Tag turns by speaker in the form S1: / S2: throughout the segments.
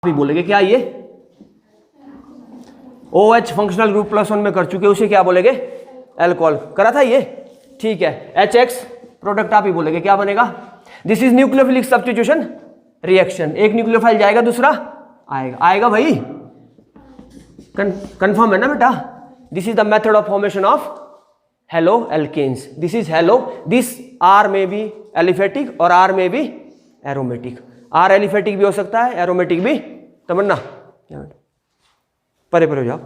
S1: भी बोलेंगे क्या ये OH फंक्शनल ग्रुप +1 में कर चुके, उसे क्या बोलेंगे अल्कोहल। करा था ये, ठीक है। HX प्रोडक्ट आप ही बोलेंगे क्या बनेगा, this is nucleophilic substitution reaction. एक न्यूक्लियोफाइल जाएगा दूसरा आएगा, आएगा भाई, कंफर्म है ना बेटा। This is the method of formation of halo alkanes. This is halo, this R में भी एलिफेटिक और R में भी एरोमेटिक। R एलिफेटिक भी हो सकता है, एरोमेटिक भी। तमन्ना परे परे हो जाओ,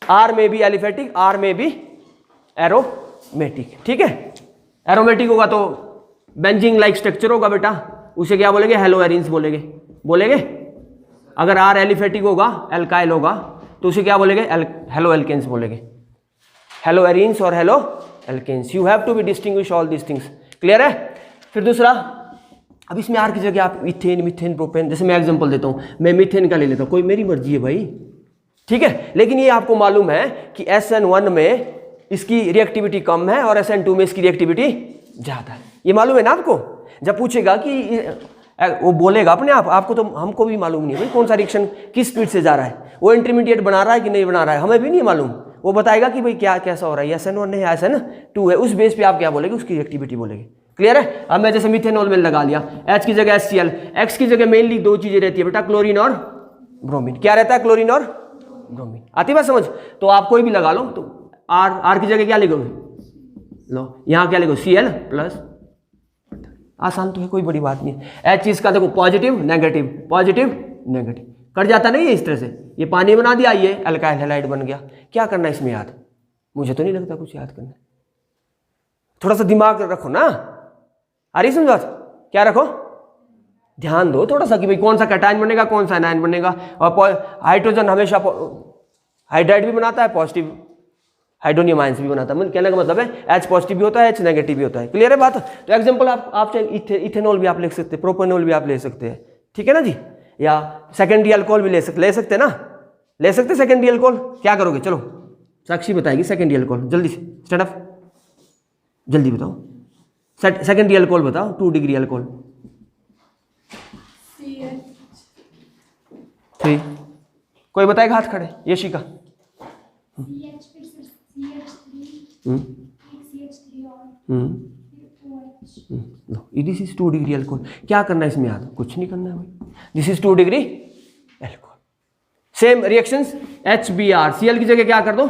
S1: R में भी एलिफेटिक, R में भी एरोमेटिक, ठीक है। एरोमेटिक होगा तो बेंजीन लाइक स्ट्रक्चर होगा बेटा, उसे क्या बोलेंगे हेलो एरिन्स बोलेंगे, बोलेंगे। अगर R एलिफेटिक होगा, एल्काइल होगा, तो उसे क्या बोलेंगे हेलो एल्केन्स बोलेंगे। हेलो एरिन्स और halo alkanes, you have to be distinguish all these things. Clear है। फिर दूसरा, अब इसमें R की जगह आप इथेन, मीथेन, प्रोपेन, जैसे मैं एग्जांपल देता हूँ, मैं मीथेन का ले लेता हूँ, कोई मेरी मर्जी है भाई, ठीक है। लेकिन ये आपको मालूम है कि SN1 में इसकी रिएक्टिविटी कम है और SN2 में इसकी रिएक्टिविटी ज्यादा है, ये मालूम है ना आपको। जब पूछेगा कि वो बोलेगा अपने आप, आपको तो, हमको भी मालूम नहीं भाई कौन सा रिएक्शन किस स्पीड से जा रहा है, वो इंटरमीडिएट बना रहा है कि नहीं बना रहा है, हमें भी नहीं मालूम। वो बताएगा कि भाई क्या कैसा हो रहा है, SN1 है SN2 है, उस बेस पे आप क्या बोलेंगे, उसकी रिएक्टिविटी बोलेंगे। क्लियर है। अब मैं जैसे मिथेनॉल में लगा लिया, H की जगह HCl, X की जगह मेनली दो चीजें रहती है बेटा, क्लोरीन और ब्रोमीन। क्या रहता है, क्लोरीन और ब्रोमीन। आती बात समझ। तो आप कोई भी लगा लो, तो R की जगह क्या लिखोगे, लो यहाँ क्या लिखो Cl+, आसान तो है, कोई बड़ी बात नहीं है। H चीज का देखो positive negative, positive negative, cut जाता नहीं है इस तरह से। ये पानी बना दिया, ये अल्काइल हैलाइड बन गया। क्या करना है इसमें याद, मुझे तो नहीं लगता कुछ याद करना। थोड़ा सा दिमाग रखो ना, आ रही समझ, क्या रखो, ध्यान दो थोड़ा सा कि भाई कौन सा कैटायन बनेगा, कौन सा एनायन बनेगा। और हाइड्रोजन हमेशा हाइड्राइड भी बनाता है, पॉजिटिव हाइड्रोनियम आयंस भी बनाता है। मतलब कहने का मतलब है H पॉजिटिव भी होता है, H नेगेटिव भी होता है। क्लियर है बात। तो एग्जांपल आप चाहे इथेनॉल भी आप लिख सकते हैं, प्रोपेनॉल भी आप ले सकते हैं, ठीक है ना जी। या सेकेंडरी अल्कोहल भी ले सकते हैं ना, ले सकते सेकेंडरी अल्कोहल। क्या करोगे, चलो साक्षी बताएगी सेकेंडरी अल्कोहल, जल्दी से स्टैंड अप, जल्दी बताओ। सेकेंडरी अल्कोहल बताओ, 2 डिग्री अल्कोहल। 3, कोई बताएगा हाथ खड़े, Yashika. This is 2 degree alcohol. क्या करना है इसमें याद, कुछ नहीं करना है भाई, this is 2 degree alcohol. Same reactions HBr, Cl की जगह क्या कर दो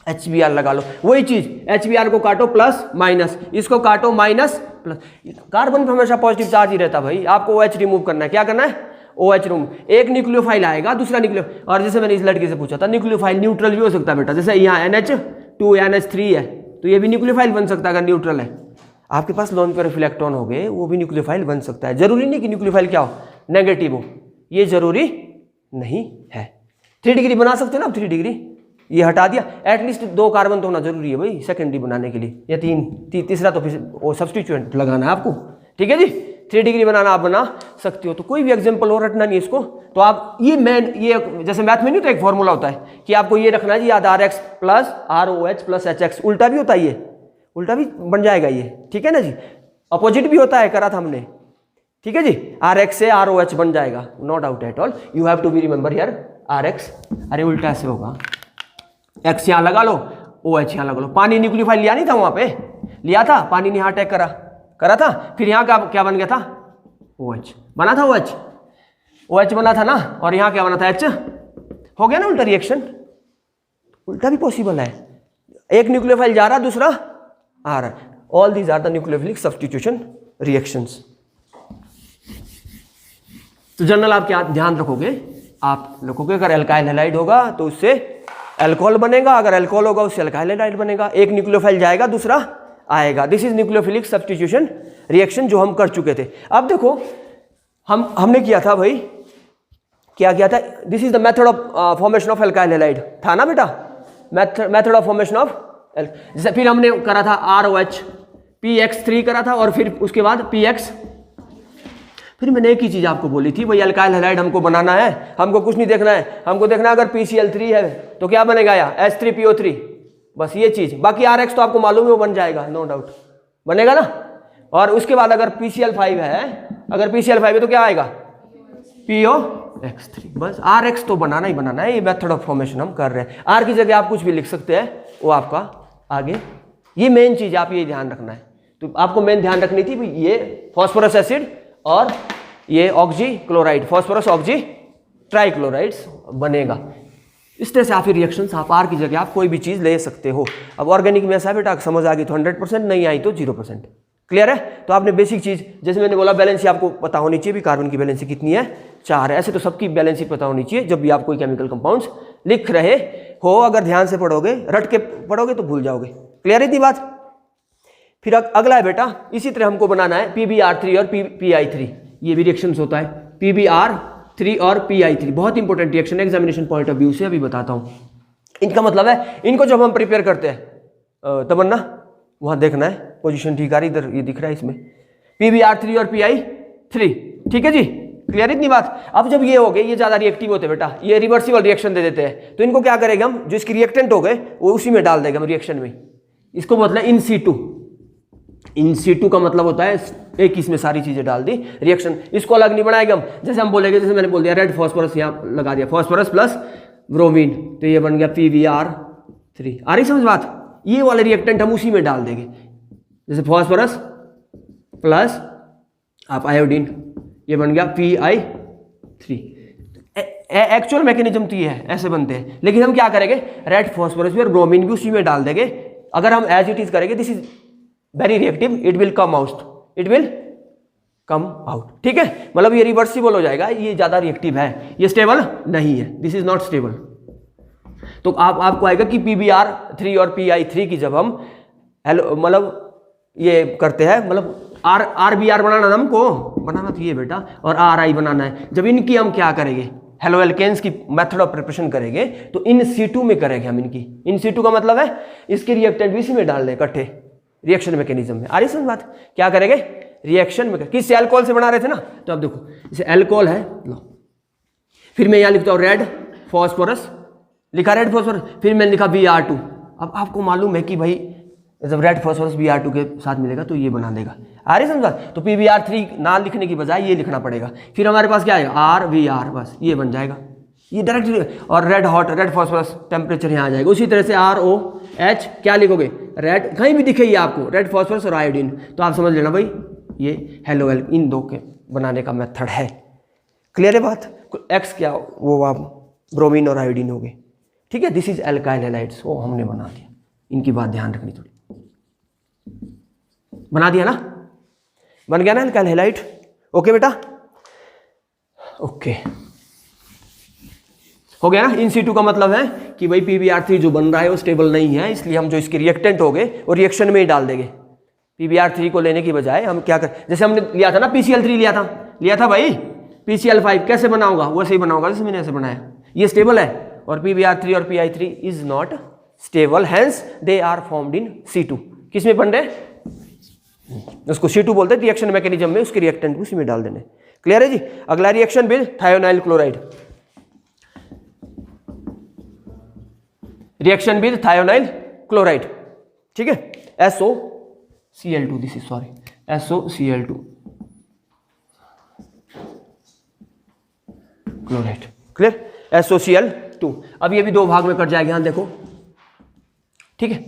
S1: HBr लगा लो, वही चीज HBr को काटो प्लस माइनस, इसको काटो माइनस प्लस। कार्बन पे हमेशा पॉजिटिव चार्ज ही रहता भाई, आपको OH रिमूव करना है। क्या करना है, OH रिमूव। एक न्यूक्लियोफाइल आएगा, दूसरा न्यूक्लियो, और जैसे मैंने इस लड़की से पूछा था, न्यूक्लियोफाइल न्यूट्रल भी हो सकता है बेटा। जैसे यहाँ NH2 NH3 है, तो ये भी न्यूक्लियोफाइल बन सकता है अगर न्यूट्रल है। आपके पास लोन पेयर इलेक्ट्रॉन हो गए, वो भी न्यूक्लियोफाइल बन सकता है। जरूरी नहीं कि न्यूक्लियोफाइल क्या हो, नेगेटिव हो, ये जरूरी नहीं है। 3 डिग्री बना सकते हो ना, 3 डिग्री ये हटा दिया। एटलीस्ट 2 कार्बन तो होना जरूरी है भाई सेकेंडरी बनाने के लिए, या 3, तीसरा तो फिर वो सब्स्टिट्यूएंट लगाना है आपको, ठीक है जी। 3 डिग्री बनाना आप बना सकते हो। तो कोई भी एग्जांपल और रटना नहीं इसको। तो आप ये जैसे मैथ में नहीं तो एक फॉर्मूला होता है कि आपको ये रखना है जी, याद RX + ROH + HX, उल्टा भी होता है, ये उल्टा भी बन जाएगा ये, ठीक है ना जी। अपोजिट भी होता है, करा था हमने, ठीक है जी। RX से ROH बन जाएगा, no doubt at all. You have to be remember here RX, अरे उल्टा ऐसे होगा, X यहाँ लगा लो, OH यहाँ लगा लो। पानी न्यूक्लियोफाइल लिया नहीं था वहां पे, लिया था, पानी ने यहाँ अटैक करा था, फिर यहाँ क्या बन गया था, OH बना था, OH बना था ना, और यहाँ क्या बना था, H हो गया ना उल्टा रिएक्शन। उल्टा भी पॉसिबल है, एक न्यूक्लियोफाइल जा रहा, दूसरा आ रहा है। All these are the nucleophilic substitution reactions. तो जनरल आप क्या ध्यान रखोगे, आप लिखोगे अगर एल्काइल हैलाइड होगा तो उससे अल्कोहल बनेगा, अगर अल्कोहल होगा उससे अल्काइल हैलाइड बनेगा। एक न्यूक्लियोफाइल जाएगा, दूसरा आएगा। This is nucleophilic substitution reaction, जो हम कर चुके थे। अब देखो हमने किया था भाई, क्या किया था, this is the method of formation of alkyl halide था ना बेटा, मेथड ऑफ फॉर्मेशन ऑफ। जैसे फिर हमने करा था ROH PX3 करा था, और फिर उसके बाद PX। फिर मैंने एक ही चीज आपको बोली थी, भाई अल्काइल हैलाइड हमको बनाना है, हमको कुछ नहीं देखना है, हमको देखना है अगर PCl3 है तो क्या बनेगा, या H3PO3, बस ये चीज। बाकी RX तो आपको मालूम है वो बन जाएगा, नो डाउट बनेगा ना। और उसके बाद अगर PCl5 है, अगर PCl5 है तो क्या आएगा, PO X3, बस RX तो बनाना ही बनाना है, ये मेथड ऑफ फॉर्मेशन हम कर रहे हैं। R की जगह आप कुछ भी लिख सकते हैं, वो आपका आगे, ये मेन चीज आप ये ध्यान रखना है। तो आपको मेन ध्यान रखनी थी ये फॉस्फोरस एसिड और ये ऑक्सी क्लोराइड, फॉस्फोरस ऑक्सी ट्राइक्लोराइड्स बनेगा। इस तरह से आप रिएक्शंस आप R की जगह आप कोई भी चीज़ ले सकते हो। अब ऑर्गेनिक में ऐसा बेटा समझ आ गई तो 100%, नहीं आई तो 0%। क्लियर है? तो आपने बेसिक चीज़, जैसे मैंने बोला बैलेंसी आपको पता होनी चाहिए भी, कार्बन की बैलेंसी कितनी है, 4 है। ऐसे तो सबकी बैलेंसी पता होनी चाहिए जब भी आप कोई केमिकल कंपाउंड्स लिख रहे हो। अगर ध्यान से पढ़ोगे, रट के पढ़ोगे तो भूल जाओगे। क्लियर है इतनी बात? फिर अगला है बेटा, इसी तरह हमको बनाना है PbR3 और PI3। ये भी रिएक्शंस होता है PbR3 और PI3, बहुत इंपॉर्टेंट रिएक्शन है एग्जामिनेशन पॉइंट ऑफ व्यू से, अभी बताता हूँ। इनका मतलब है, इनको जब हम प्रिपेयर करते हैं तमन्ना वहाँ देखना है, पोजीशन ठीक आ रही, इधर ये दिख रहा है इसमें PbR3 और PI3, ठीक है जी? क्लियर इतनी बात? अब जब ये हो गए, ये ज़्यादा रिएक्टिव होते हैं बेटा, ये रिवर्सिबल रिएक्शन दे देते हैं, तो इनको क्या करेंगे हम, जो इसके रिएक्टेंट हो गए वो उसी में डाल देंगे हम रिएक्शन में। इसको मतलब इन सीटू, इन सीटू का मतलब होता है एक इसमें सारी चीजें डाल दी रिएक्शन। इसको अलग नहीं बनाएगा हम, जैसे हम बोलेंगे, जैसे मैंने बोल दिया रेड फॉस्फोरस यहाँ लगा दिया, फॉस्फोरस प्लस ब्रोमीन, तो ये बन गया PbR3। आ रही समझ बात? ये वाले रिएक्टेंट हम उसी में डाल देंगे, जैसे फॉस्फोरस प्लस आप आयोडीन, ये बन गया PI3। एक्चुअल मैकेनिज्म तो ये है, ऐसे बनते हैं, लेकिन हम क्या करेंगे, रेड फॉस्फोरस भी और ब्रोमीन भी उसी में डाल देंगे। अगर हम एज इट इज करेंगे, this is very reactive, it will come out, it will come out, ठीक है? मतलब ये रिवर्सिबल हो जाएगा, ये ज्यादा रिएक्टिव है, ये स्टेबल नहीं है, दिस इज नॉट स्टेबल। तो आपको आएगा कि PbR3 और PI3 की जब हम मतलब ये करते हैं, मतलब RBR बनाना है हमको, बनाना तो ये बेटा, और RI बनाना है। जब इनकी हम क्या करेंगे, हेलो एल्केन्स की मेथड ऑफ प्रिपरेशन करेंगे, तो इन सीटू में करेंगे हम इनकी। इन सीटू का मतलब है इसके रिएक्टेंट भी इसी में डाल दें इकट्ठे रिएक्शन मैकेनिज्म में। आ रही समझ बात? क्या करेंगे, रिएक्शन में किस अल्कोहल से बना रहे थे ना, तो अब देखो जैसे अल्कोहल है, लो फिर मैं यहाँ लिखता हूँ रेड फॉस्फोरस, लिखा रेड फॉस्फोरस, फिर मैंने लिखा Br2। अब आपको मालूम है कि भाई जब रेड फॉस्फोरस Br2 के साथ मिलेगा तो ये बना देगा। आ रही समझ? तो PbR3 ना लिखने की बजाय ये लिखना पड़ेगा, फिर हमारे पास क्या आएगा RBR, बस ये बन जाएगा, ये डायरेक्ट। और red hot, red phosphorus temperature यहाँ आ जाएगा। उसी तरह से ROH क्या लिखोगे, रेड, कहीं भी दिखेगी आपको रेड फॉस्फोरस और आयोडीन, तो आप समझ लेना भाई ये हेलो एल इन दो के बनाने का मेथड है। क्लियर है बात? एक्स क्या वो आप ब्रोमीन और आयोडीन हो गए, ठीक है? दिस इज एल्काइल हैलाइड्स, वो हमने बना दिया, इनकी बात ध्यान रखनी थोड़ी। बना दिया ना, बन गया ना एल्काइल हैलाइड? ओके बेटा, ओके हो गया ना। इन सीटू का मतलब है कि भाई PbR3 जो बन रहा है वो स्टेबल नहीं है, इसलिए हम जो इसके रिएक्टेंट हो गए वो रिएक्शन में ही डाल देंगे। PbR3 को लेने की बजाय हम क्या कर, जैसे हमने लिया था ना PCl3 लिया था भाई, PCl5 कैसे बनाऊंगा, वैसे ही बनाऊंगा जैसे मैंने ऐसे बनाया, ये स्टेबल है। और PbR3 और PI3 is not stable, hence they are formed in C2। किस में बन रहे, उसको C2 बोलते हैं रिएक्शन मैकेनिज्म में, उसके रिएक्टेंट उसी में डाल देने। क्लियर है जी? अगला reaction with thionyl chloride, reaction with thionyl chloride, ठीक है? SOCl2, this is sorry SOCl2 chloride. Clear? SOCl2। अब ये भी दो भाग में कट जाएगा, यहां देखो, ठीक है?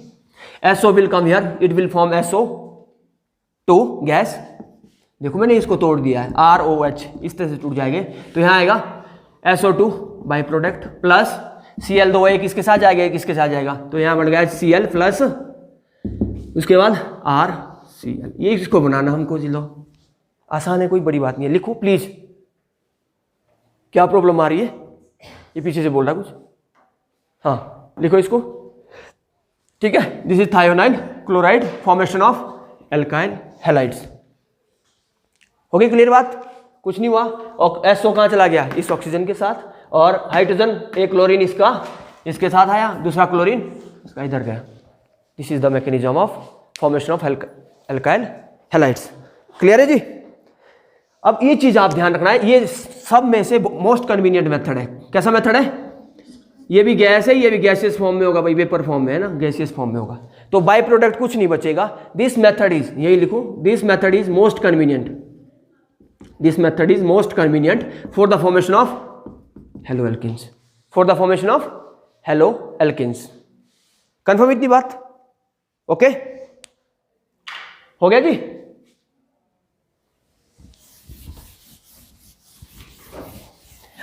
S1: SO will come here, it will form SO2 gas. देखो मैंने इसको तोड़ दिया है, ROH इस तरह से टूट जाएंगे, तो यहां आएगा SO2 by product plus Cl2, एक इसके साथ जाएगा, एक इसके साथ जाएगा, तो यहां बन गया Cl प्लस उसके बाद RCl। ये इसको बनाना हमको, जी लो आसान है, कोई बड़ी बात नहीं है, लिखो प्लीज। क्या प्रॉब्लम आ रही है, ये पीछे से बोल रहा कुछ, हाँ लिखो इसको, ठीक है? This is thionyl chloride, formation of alkyl halides. हो गई क्लियर बात? कुछ नहीं हुआ। और SO कहाँ चला गया, इस ऑक्सीजन के साथ, और हाइड्रोजन एक क्लोरीन इसके साथ आया, दूसरा क्लोरीन इसका इधर गया। This is the mechanism of formation of alkyl halides. Clear है जी? अब ये चीज आप ध्यान रखना है, ये सब में से मोस्ट कन्वीनियंट मेथड है। कैसा मेथड है? ये भी गैस है, ये भी गैसियस फॉर्म में होगा भाई, वेपर फॉर्म में है ना, गैसियस फॉर्म में होगा, तो बाय प्रोडक्ट कुछ नहीं बचेगा। दिस मेथड इज, यही लिखो, this method is most convenient, this method is most convenient for the formation of hello alkenes, for the formation of hello alkenes. Confirm इतनी बात? ओके, हो गया जी।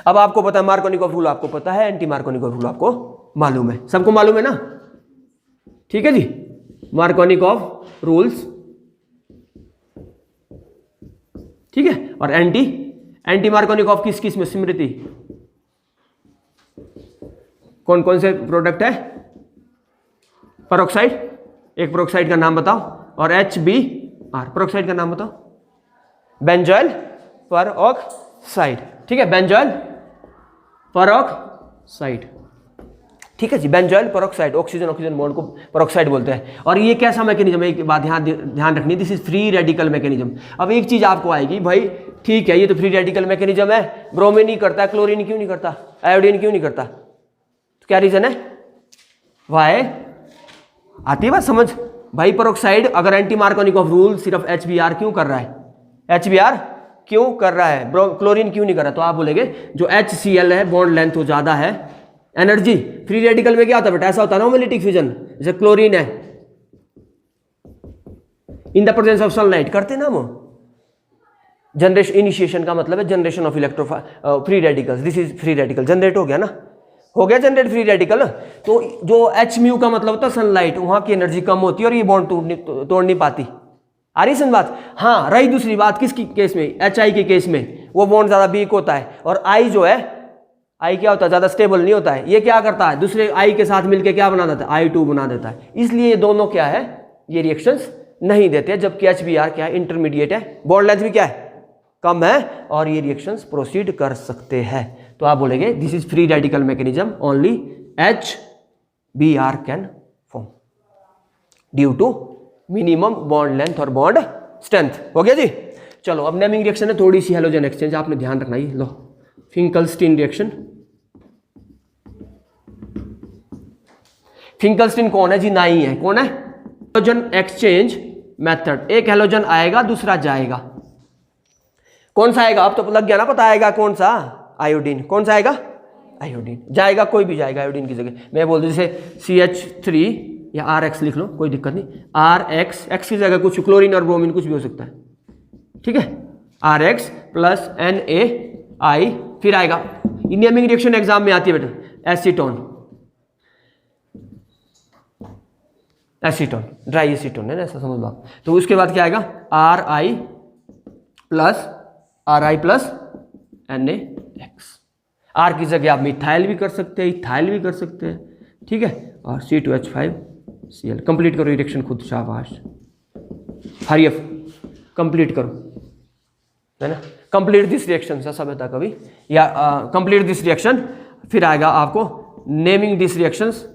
S1: अब आपको पता है मार्कोनिकॉफ रूल, आपको पता है, एंटी मार्कोनिकॉफ रूल आपको मालूम है, सबको मालूम है ना? ठीक है जी, मार्कोनिकॉफ रूल्स, ठीक है। और एंटी मार्कोनिकॉफ किस किस में? स्मृति, कौन कौन से प्रोडक्ट है? पेरोक्साइड, एक पेरोक्साइड का नाम बताओ, और HBr, पेरोक्साइड का नाम बताओ। बेंजोइल पेरोक्साइड, ठीक है, बेंजोइल पेरोक्साइड, ठीक है जी, benzoyl peroxide, oxygen oxygen bond को पेरोक्साइड बोलते हैं। और ये कैसा मैकेनिज्म है, एक बात ध्यान रखनी, this is free radical mechanism. अब एक चीज आपको आएगी भाई, ठीक है ये तो फ्री रेडिकल मैकेनिज्म है, ब्रोमीन नहीं करता, क्लोरीन क्यों नहीं करता, आयोडीन क्यों नहीं करता, तो क्या रीजन है? वाई? आती है बात समझ भाई? पेरोक्साइड अगर एंटी मार्कोनिकॉफ रूल सिर्फ HBr क्यों कर रहा है, HBr क्यों कर रहा है, क्लोरीन क्यों नहीं कर रहा? तो आप बोलेंगे जो HCl है बॉन्ड लेंथ वो ज्यादा है, एनर्जी फ्री रेडिकल में क्या होता है बेटा, ऐसा होता है ना होमोलिटिक फ्यूजन, जैसे क्लोरीन है इन द प्रेजेंस ऑफ सनलाइट करते ना वो जनरेशन, इनिशिएशन का मतलब है generation of electro free radicals, this is free radical generate हो गया ना, हो गया जनरेट फ्री रेडिकल। तो जो H म्यू का मतलब होता है सनलाइट, वहां की एनर्जी कम होती है और ये बॉन्ड तोड़ नहीं पाती। आ रही समझ बात? हाँ, रही दूसरी बात किसकी केस में, HI के केस में वो बॉन्ड ज्यादा वीक होता है, और I जो है, I क्या होता है, ज्यादा स्टेबल नहीं होता है। ये क्या करता है, दूसरे I के साथ मिलकर क्या बना देता है, I2 बना देता है। इसलिए ये दोनों क्या है, ये रिएक्शंस नहीं देते, जबकि HBr क्या है, इंटरमीडिएट है, बॉन्ड लेंथ भी क्या है, कम है, और ये रिएक्शंस प्रोसीड कर सकते हैं। तो आप बोलेंगे this is free radical mechanism, only HBr can form due to minimum bond length और बॉन्ड स्ट्रेंथ। हो गया जी। चलो अब नेमिंग रिएक्शन है, थोड़ी सी हेलोजन एक्सचेंज आपने ध्यान रखना है। लो फिंकलस्टीन रिएक्शन, फिंकलस्टीन कौन है जी, नाई है, कौन है, हेलोजन एक्सचेंज मेथड, एक हेलोजन आएगा दूसरा जाएगा, कौन सा आएगा, अब तो लग गया ना पता, आएगा कौन सा, आयोडीन, कौन सा आएगा, आयोडीन जाएगा, कोई भी जाएगा आयोडीन की जगह। मैं बोल दूं जैसे CH3 या RX लिख लो, कोई दिक्कत नहीं, RX, X की जगह कुछ क्लोरीन और ब्रोमीन कुछ भी हो सकता है, ठीक है, RX प्लस NaI, फिर आएगा नेमिंग रिएक्शन एग्जाम में आती है बेटा, एसीटोन, एसीटोन ड्राई एसीटोन है ना, ऐसा समझ लो आप। तो उसके बाद क्या आएगा, RI प्लस NaX, R की जगह आप मिथाइल भी कर सकते हैं, इथाइल भी कर सकते हैं, ठीक है, और C2H5Cl। कंप्लीट करो रिएक्शन खुद, शाबाश, हरी अप कंप्लीट करो, है ना, कंप्लीट दिस रिएक्शन, ऐसा बता कभी, या कंप्लीट दिस रिएक्शन, फिर आएगा आपको नेमिंग दिस रिएक्शंस,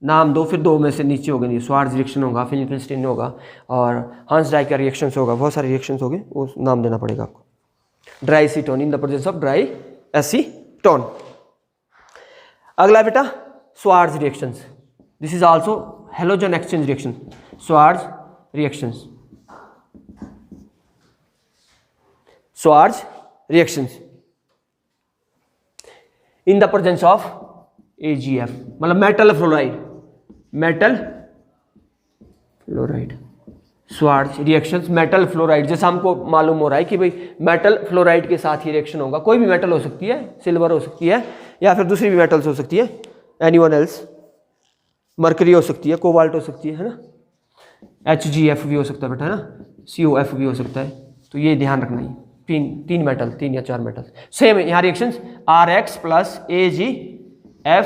S1: नाम दो, फिर दो में से नीचे हो गए, स्वार्ज रिएक्शन होगा, फिंकलस्टीन होगा, और हंस डाई का रिएक्शंस होगा, बहुत सारे रिएक्शंस हो गए, वो नाम देना पड़ेगा आपको। Dry acetone in the presence of dry acetone. अगला बेटा स्वार्ज reactions, this is also halogen exchange reaction, स्वार्ज reactions, स्वार्ज reactions in the presence of AgF, मतलब metal fluoride, metal fluoride, स्वार्ज reactions metal fluoride, जैसा हमको मालूम हो रहा है कि भाई मेटल फ्लोराइड के साथ ही रिएक्शन होगा, कोई भी मेटल हो सकती है, सिल्वर हो सकती है, या फिर दूसरी भी मेटल्स हो सकती है, एनीवन एल्स, मर्करी हो सकती है, कोबाल्ट हो सकती है ना, HgF भी हो सकता है बेटा, है ना, COF भी हो सकता है। तो ये ध्यान रखना है, तीन मेटल, 3 या 4 मेटल सेम है यहाँ रिएक्शंस, RX प्लस AgF,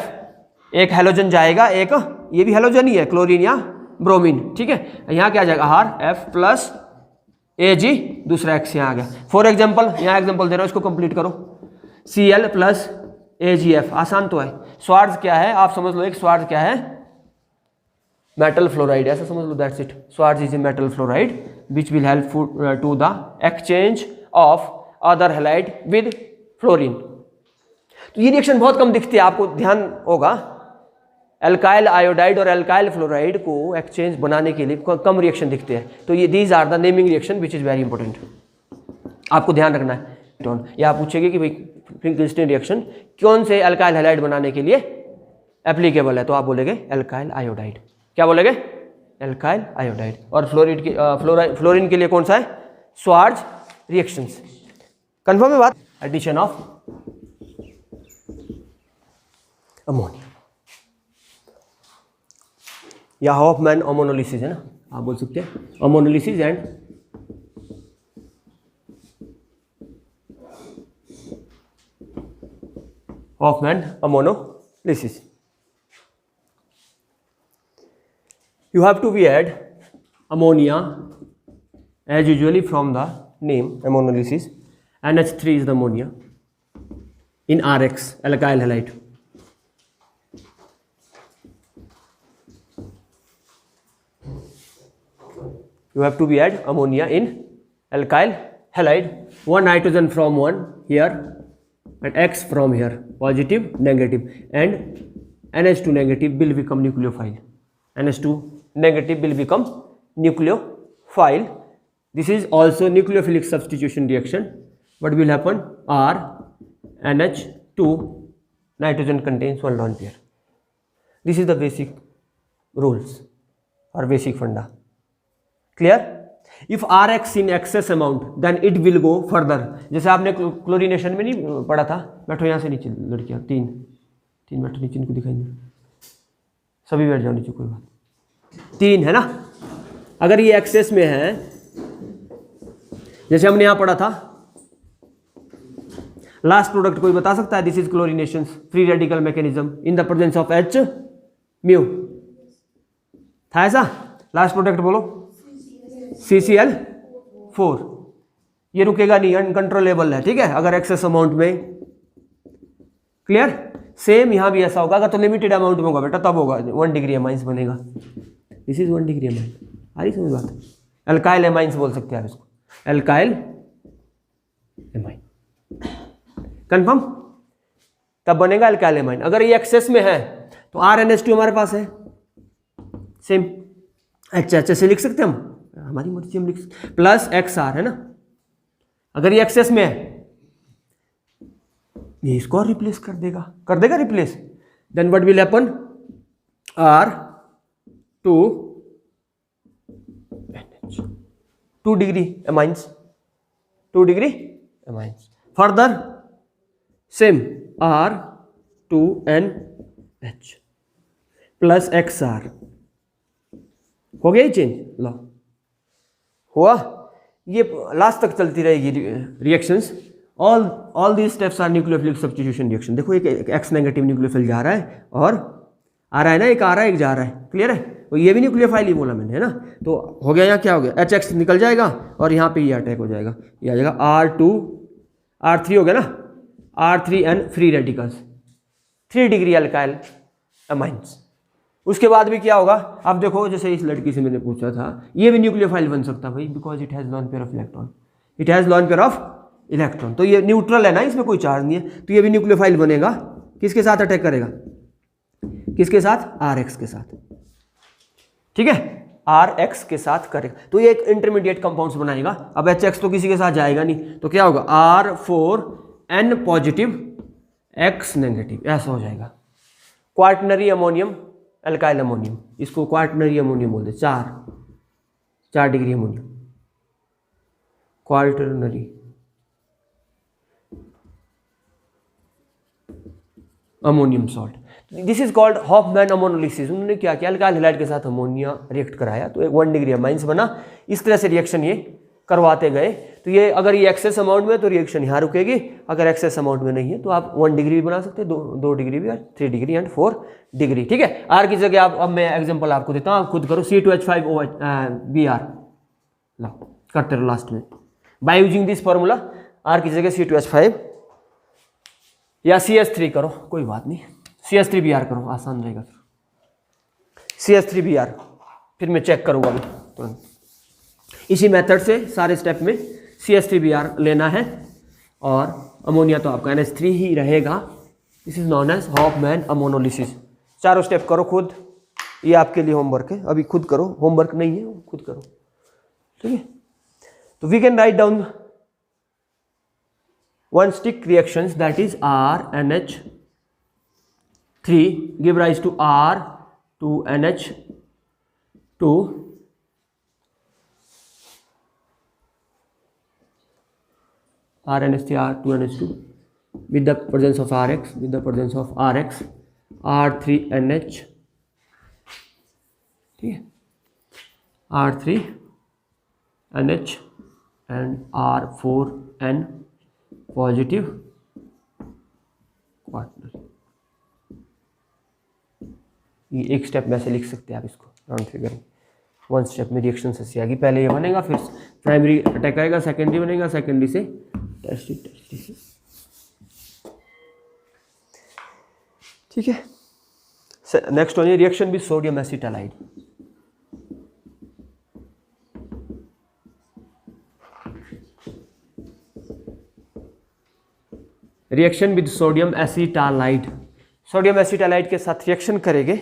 S1: एक हेलोजन जाएगा, एक ये भी हेलोजन ही है, क्लोरीन या ब्रोमीन, ठीक है, यहाँ क्या जाएगा, RF प्लस Ag, दूसरा X यहाँ आ गया। फॉर एग्जाम्पल यहाँ एग्जाम्पल दे रहा हूँ, इसको कंप्लीट करो, Cl प्लस AgF, आसान तो है। स्वार्ज क्या है आप समझ लो, एक स्वार्ज क्या है, मेटल फ्लोराइड, ऐसा समझ लो, that's it, Swarts is a metal fluoride which will help to the exchange of other halide with fluorine. तो ये रिएक्शन बहुत कम दिखती है, आपको ध्यान होगा, एल्काइल आयोडाइड और एल्काइल फ्लोराइड को एक्सचेंज बनाने के लिए कम रिएक्शन दिखते हैं। तो ये these are the naming reaction which is very important, आपको ध्यान रखना है। या आप पूछेंगे कि भाई फिंकलस्टीन रिएक्शन कौन से अल्काइल हैलाइड बनाने के लिए एप्लीकेबल है, तो आप बोलेंगे एल्काइल आयोडाइड। क्या बोलेंगे? Alkyl iodide. और फ्लोरीन के लिए कौन सा है? स्वार्ज रिएक्शंस। कंफर्म है बात? एडिशन ऑफ अमोनिया या हॉफमैन अमोनोलिसिस है ना, आप बोल सकते हैं ammonolysis and Hoffmann ammonolysis. You have to be add ammonia as usually from the name ammonolysis. NH3 is the ammonia in RX alkyl halide. You have to be add ammonia in alkyl halide. One nitrogen from one here and X from here, positive, negative, and NH2 negative will become nucleophile. NH2 negative will become nucleophile. This is also nucleophilic substitution reaction. What will happen? R NH2 nitrogen contains one lone pair. This is the basic rules or basic funda. Clear? If Rx in excess amount then it will go further. जैसे आपने chlorination में नहीं पढ़ा था, बैठो यहाँ से नीचे लड़कियाँ, तीन बैठो नीचे, इनको दिखाई नहीं, सभी बैठ जाओ नीचे, कोई बात। तीन है ना, अगर ये एक्सेस में है, जैसे हमने यहाँ पढ़ा था, लास्ट प्रोडक्ट कोई बता सकता है? This is chlorination free radical mechanism in the presence of H mu, था ऐसा? लास्ट प्रोडक्ट बोलो। CCl4, ये रुकेगा नहीं, अनकंट्रोलेबल है, ठीक है, अगर एक्सेस अमाउंट में। क्लियर? सेम यहां भी ऐसा होगा, अगर तो लिमिटेड अमाउंट में होगा बेटा तब होगा 1 डिग्री एमाइंस बनेगा। This is 1 degree amine. आ रही समझ बात? एल्काइल एमाइंस बोल सकते हैं आप इसको, एल्काइल एमाइन। कंफर्म? तब बनेगा एल्काइल एमाइन। अगर ये एक्सेस में है तो RNH2 हमारे पास है, सेम अच्छा से लिख सकते हैं हम, हमारी मर्जी हम लिख सकते, प्लस XR है ना। अगर ये एक्सेस में है, ये इसको रिप्लेस कर देगा replace. Then what will happen? R2 NH 2 degree amines, 2 degree amines. Further same R2NH plus XR। हो गया ये चेंज? लो हुआ। ये लास्ट तक चलती रहेगी reactions. All these steps are nucleophilic substitution reaction. देखो एक X नेगेटिव न्यूक्लियोफिल जा रहा है और आ रहा है ना, एक आ रहा है एक जा रहा है। क्लियर है? तो ये भी न्यूक्लियोफाइल ही बोला मैंने, है ना। तो हो गया, यहाँ क्या हो गया? HX निकल जाएगा और यहाँ पे ये अटैक हो जाएगा, ये आ जाएगा R2 R3 हो गया ना, R3N free radicals, 3 degree alkyl amines. उसके बाद भी क्या होगा? अब देखो, जैसे इस लड़की से मैंने पूछा था, ये भी न्यूक्लियोफाइल बन सकता भाई, because it has lawn pair of electron, it has lawn pair of electron. तो ये न्यूट्रल है ना, इसमें कोई चार्ज नहीं है, तो ये भी न्यूक्लियोफाइल बनेगा। किसके साथ अटैक करेगा? किसके साथ? RX के साथ, ठीक है, RX के साथ करेगा। तो ये एक इंटरमीडिएट कंपाउंड्स बनाएगा। अब HX तो किसी के साथ जाएगा नहीं, तो क्या होगा? R4N पॉजिटिव X नेगेटिव, ऐसा हो जाएगा। क्वार्टनरी अमोनियम अल्काइल अमोनियम, इसको क्वार्टनरी अमोनियम बोलते, 4 degree ammonium, quaternary ammonium salt. This is called Hofmann ammonolysis. उन्होंने क्या किया? अल्काइल हैलाइड के साथ अमोनिया रिएक्ट कराया, तो एक 1 डिग्री अमाइंस बना। इस तरह से रिएक्शन ये करवाते गए। तो ये अगर ये एक्सेस अमाउंट में है तो रिएक्शन यहाँ रुकेगी, अगर एक्सेस अमाउंट में नहीं है तो आप 1 डिग्री भी बना सकते हैं, 2 डिग्री भी, 3 डिग्री एंड 4 डिग्री, ठीक है। आर की जगह आप, अब मैं एग्जांपल आपको देता हूँ, आप खुद करो। C2H5OH लो, करते रहो लास्ट में by using this formula. R की जगह C2H5 या CH3 करो, कोई बात नहीं, CH3Br करो, आसान रहेगा। CH3Br, फिर मैं चेक करूँगा अभी तुरंत। इसी मेथड से सारे स्टेप में CH3Br लेना है, और अमोनिया तो आपका NH3 ही रहेगा। This is known as Hofmann ammonolysis. चारों स्टेप करो खुद, ये आपके लिए होमवर्क है, अभी खुद करो, होमवर्क नहीं है, खुद करो, ठीक है। तो we can write down one stick reactions that is RNH3 give rise to R2NH2 R2NH2 with the presence of RX, R3NH, ठीक है, R3NH and R4N positive partner. ये एक स्टेप में से लिख सकते हैं आप इसको राउंड फिगर में। वन स्टेप में रिएक्शन से आएगी, पहले ये बनेगा, फिर प्राइमरी अटैक आएगा, सेकेंडरी बनेगा, सेकेंडरी से टर्शियरी से, ठीक है। नेक्स्ट वन है reaction with sodium acetylide. Reaction with sodium acetylide, sodium acetylide के साथ रिएक्शन करेंगे।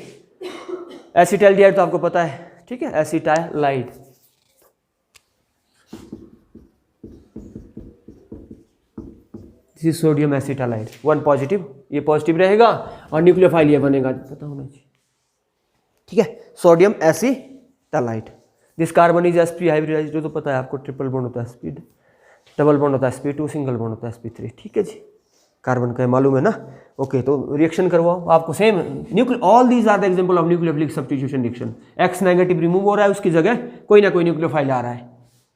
S1: एसिटाल्डिहाइड तो आपको पता है, ठीक है, acetylide. This is sodium acetylide, one positive, ये पॉजिटिव रहेगा और न्यूक्लियोफाइल ये बनेगा, पता होना चाहिए, ठीक है। Sodium acetylide, this carbon is sp hybridised, तो पता है आपको, ट्रिपल बॉन्ड होता है sp, डबल बॉन्ड होता है sp2, सिंगल बॉन्ड होता है sp3, ठीक है जी। कार्बन का मालूम है ना, ओके। तो रिएक्शन करवाओ आपको same nucleo, all these are the example of nucleophilic substitution reaction. X negative remove हो रहा है, उसकी जगह कोई ना कोई न्यूक्लियोफाइल आ रहा है,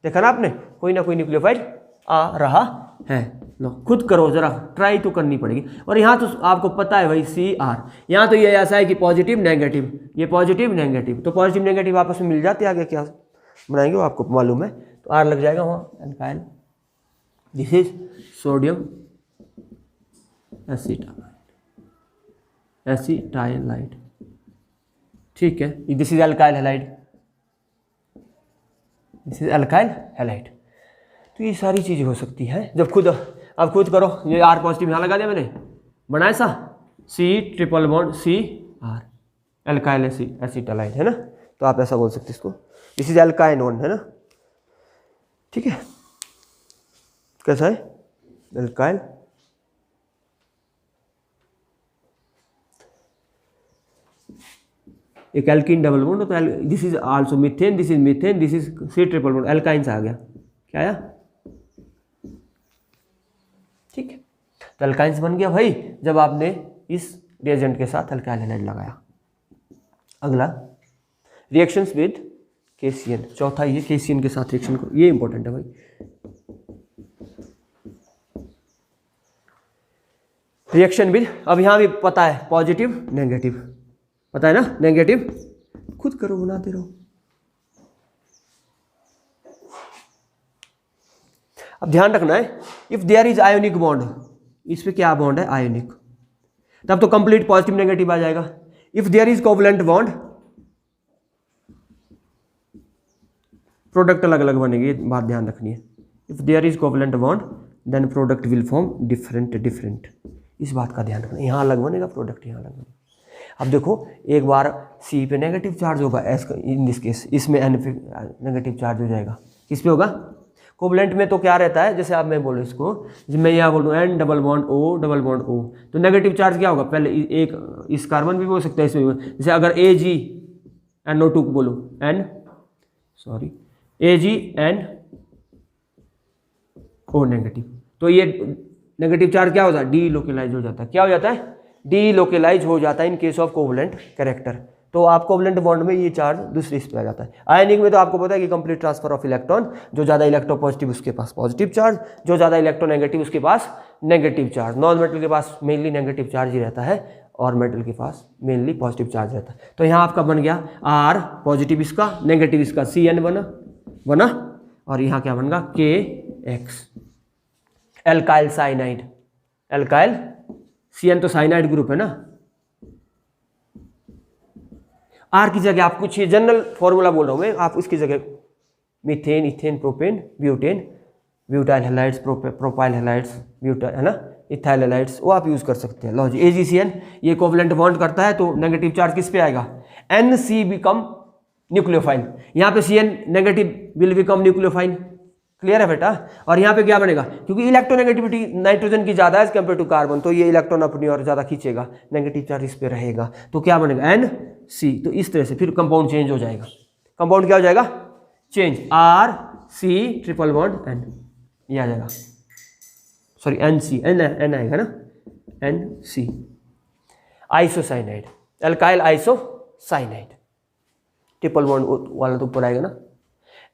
S1: देखा ना आपने, कोई ना कोई न्यूक्लियोफाइल आ रहा है। लो खुद करो जरा, ट्राई तो करनी पड़ेगी। और यहाँ तो आपको पता है भाई CR, यहाँ तो ये ऐसा है कि पॉजिटिव नेगेटिव, ये पॉजिटिव नेगेटिव, तो पॉजिटिव नेगेटिव आपस में मिल जाते हैं, आगे क्या बनाएंगे वो आपको मालूम है, तो R लग जाएगा वहाँ एल्काइल। दिस इज सोडियम एसिटाइलाइड, ठीक है। This is alkyl halide, this is alkyl halide. तो ये सारी चीज़ें हो सकती है जब खुद, अब खुद करो। ये R पॉजिटिव यहाँ लगा दिया मैंने, बनाया सा C triple bond CR, alkyl acetylide है ना, तो आप ऐसा बोल सकते हैं इसको, दिस इज अल्काइन वन, है ना, ठीक है। कैसा है अल्काइल, एक एल्कीन डबल बॉन्ड होता है, this is also methane, this is methane, this is C triple bond, alkynes आ गया, क्या आया, ठीक है। तो अल्काइंस बन गया भाई जब आपने इस रिएजेंट के साथ अल्काइल हैलाइड लगाया। अगला रिएक्शंस विद KCN, चौथा ये KCN के साथ रिएक्शन को, ये इंपॉर्टेंट है भाई। रिएक्शन विद, अब यहाँ भी पता है पॉजिटिव नेगेटिव, पता है ना, नेगेटिव, खुद करो, बनाते रहो। अब ध्यान रखना है, if there is ionic bond, इस पे क्या बॉन्ड है, आयोनिक, तब तो कंप्लीट पॉजिटिव नेगेटिव आ जाएगा। If there is covalent bond, product अलग अलग बनेगी, ये बात ध्यान रखनी है। If there is covalent bond then product will form different different, इस बात का ध्यान रखना, यहाँ अलग बनेगा प्रोडक्ट, यहाँ अलग बनेगा। अब देखो एक बार C पे नेगेटिव चार्ज होगा, S इन दिस केस, इसमें N पे नेगेटिव चार्ज हो जाएगा, किस पे होगा, कोवलेंट में। तो क्या रहता है, जैसे आप मैं बोलूँ इसको, जब मैं यहाँ बोलूँ N double bond O double bond O, तो नेगेटिव चार्ज क्या होगा, पहले एक इस कार्बन भी हो सकता है, इसमें भी, जैसे अगर AgNO2 बोलूँ AgNO नेगेटिव, तो ये नेगेटिव चार्ज क्या होता है, डी लोकेलाइज हो जाता है, क्या हो जाता है, डी लोकेलाइज हो जाता है in case of covalent character. तो आप कोवलेंट बॉन्ड में ये चार्ज दूसरे इस पे आ जाता है। आयनिक में तो आपको पता है कि कंप्लीट ट्रांसफर ऑफ इलेक्ट्रॉन, जो ज़्यादा इलेक्ट्रो पॉजिटिव उसके पास पॉजिटिव चार्ज, जो ज़्यादा इलेक्ट्रो नेगेटिव उसके पास नेगेटिव चार्ज। नॉन मेटल के पास मेनली नेगेटिव चार्ज ही रहता है और मेटल के पास मेनली पॉजिटिव चार्ज रहता है। तो यहाँ आपका बन गया R पॉजिटिव इसका, नेगेटिव इसका CN बना और यहाँ क्या बन गया KX, alkyl cyanide, alkyl CN तो साइनाइड ग्रुप है ना। R की जगह आप कुछ जनरल फॉर्मूला बोल रहा हूं मैं, आप उसकी जगह methane, ethane, propane, butane, butyl halides, propyl halides, butyl है ना, इथाइल हैलाइड्स, वो आप यूज कर सकते हैं। लो जी, AgCN ये कोवलेंट बॉन्ड करता है, तो नेगेटिव चार्ज किस पे आएगा, NC बिकम न्यूक्लियोफाइल, यहाँ पे CN negative will become nucleophile, clear है बेटा। और यहाँ पे क्या बनेगा, क्योंकि इलेक्ट्रोनेगेटिविटी नाइट्रोजन की ज्यादा है कंपेयर टू कार्बन, तो ये इलेक्ट्रॉन अपनी और ज्यादा खींचेगा, नेगेटिव चार्ज इस पे रहेगा, तो क्या बनेगा NC। तो इस तरह से फिर कंपाउंड चेंज हो जाएगा। कंपाउंड क्या हो जाएगा, change, RC triple bond N, ये आ जाएगा, सॉरी NC, N आएगा ना, NC, isocyanide, alkyl isocyanide, triple bond वाला तो ऊपर आएगा ना,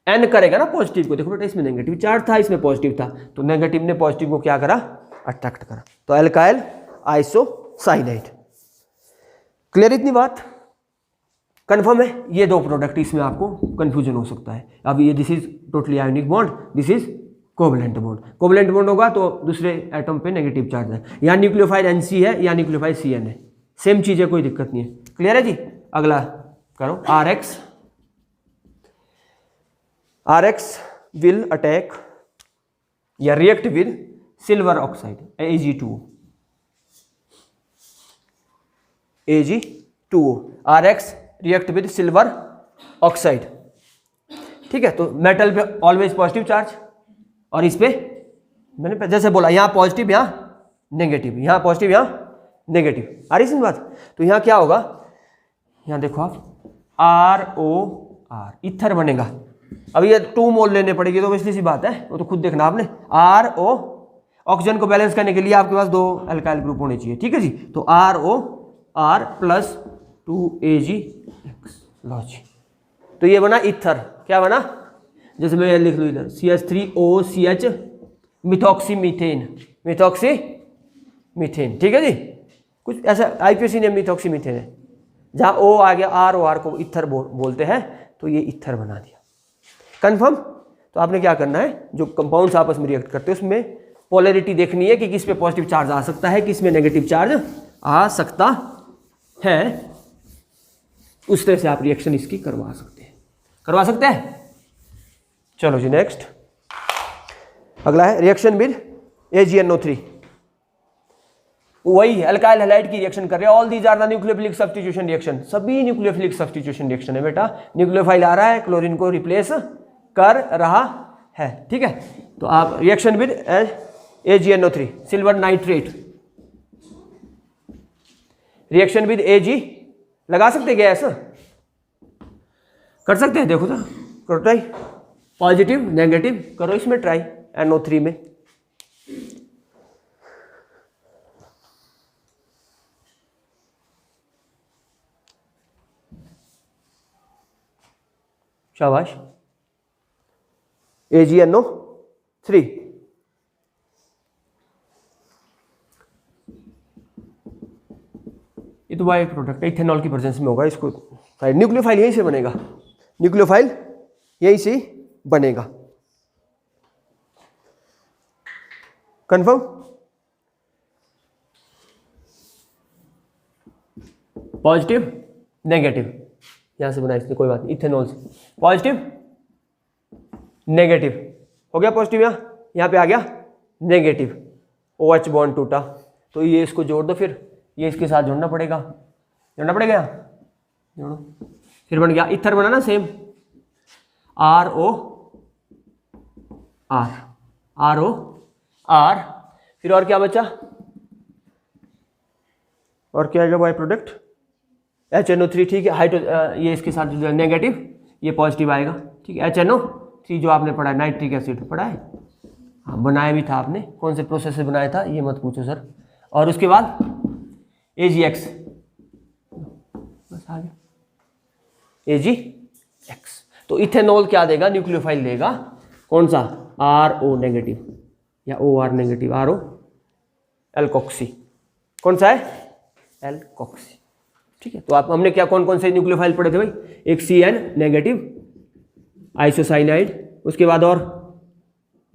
S1: N करेगा ना पॉजिटिव को। देखो बेटा इसमें नेगेटिव चार्ज था, इसमें पॉजिटिव था, तो नेगेटिव ने पॉजिटिव को क्या करा, अट्रैक्ट करा, तो एल्काइल आइसोसाइनाइड। क्लियर इतनी बात, कंफर्म है। ये दो प्रोडक्ट, इसमें आपको कंफ्यूजन हो सकता है। अब ये this is totally ionic bond, this is covalent bond. Covalent bond होगा तो दूसरे एटम पे नेगेटिव चार्ज है, यहाँ न्यूक्लियोफाइल NC है, यहाँ न्यूक्लियोफाइल CN है, सेम चीज है, कोई दिक्कत नहीं है। क्लियर है जी। अगला करो, RX will attack या react with silver oxide Ag2O, Ag2O, RX react with silver oxide। ठीक है, तो मेटल पे ऑलवेज पॉजिटिव चार्ज, और इस पे मैंने जैसे बोला यहाँ पॉजिटिव यहाँ नेगेटिव, यहाँ पॉजिटिव यहाँ नेगेटिव, आ रही सी बात। तो यहाँ क्या होगा, यहाँ देखो आप ROR इथर बनेगा। अब ये 2 मोल लेने पड़ेगी, तो इसलिए सी बात है, वो तो खुद देखना आपने। RO, ऑक्सीजन को बैलेंस करने के लिए आपके पास 2 अल्काइल ग्रुप होने चाहिए, ठीक है जी। तो ROR प्लस 2AgX लो जी, तो ये बना इथर। क्या बना, जैसे मैं लिख लूँ इधर CH3OCH मिथॉक्सीमीथेन, मिथॉक्सीमीथेन, ठीक है जी। कुछ ऐसा IPSC ने मिथॉक्सीमीथेन है, जहाँ O आ गया, ROR को इथर बोलते हैं, तो ये इथर बना दिया। कंफर्म। तो आपने क्या करना है, जो कंपाउंड्स आपस में रिएक्ट करते हैं उसमें पोलैरिटी देखनी है कि किस पे पॉजिटिव चार्ज आ सकता है, किस में नेगेटिव चार्ज आ सकता है, उस तरह से आप रिएक्शन इसकी करवा सकते हैं। चलो जी नेक्स्ट, अगला है रिएक्शन विद AgNO3। वही अल्काइल हैलाइड की रिएक्शन कर रहे हैं। All these are the nucleophilic substitution reaction, सभी न्यूक्लियोफिलिक सब्स्टिट्यूशन रिएक्शन है बेटा। न्यूक्लियोफाइल आ रहा है, क्लोरीन को रिप्लेस कर रहा है, ठीक है। तो आप reaction with AgNO3 silver nitrate, reaction with Ag लगा सकते क्या, ऐसा कर सकते हैं। देखो तो करो ट्राई, पॉजिटिव नेगेटिव करो इसमें ट्राई, NO3 में। शाबाश, AgNO3। ये तो बाई प्रोडक्ट इथेनॉल की प्रेजेंस में होगा। इसको न्यूक्लियोफाइल यहीं से बनेगा, न्यूक्लियोफाइल यहीं से बनेगा। कंफर्म। पॉजिटिव नेगेटिव यहां से बनाया इसने, कोई बात नहीं, इथेनॉल से पॉजिटिव नेगेटिव हो गया, पॉजिटिव यहाँ पे आ गया नेगेटिव, OH बॉन्ड टूटा, तो ये इसको जोड़ दो, फिर ये इसके साथ जोड़ना पड़ेगा यहाँ, जोड़ो, फिर बन गया इथर बना ना सेम, ROR, फिर और क्या बचा, और क्या आएगा बाय प्रोडक्ट HNO3, ठीक है। ये इसके साथ जो नेगेटिव, ये पॉजिटिव आएगा, ठीक है। HNO3 जो आपने पढ़ा है, नाइट्रिक एसिड पढ़ा है, हाँ बनाया भी था आपने, कौन से प्रोसेस से बनाया था ये मत पूछो सर। और उसके बाद AgX, बस आ गया AgX। तो इथेनॉल क्या देगा, न्यूक्लियोफाइल देगा, कौन सा, RO नेगेटिव या OR नेगेटिव, RO एल्कोक्सी, कौन सा है, एल्कोक्सी, ठीक है। तो आप हमने क्या कौन कौन से न्यूक्लियोफाइल पढ़े थे भाई, एक CN नेगेटिव आइसोसाइनाइड, उसके बाद और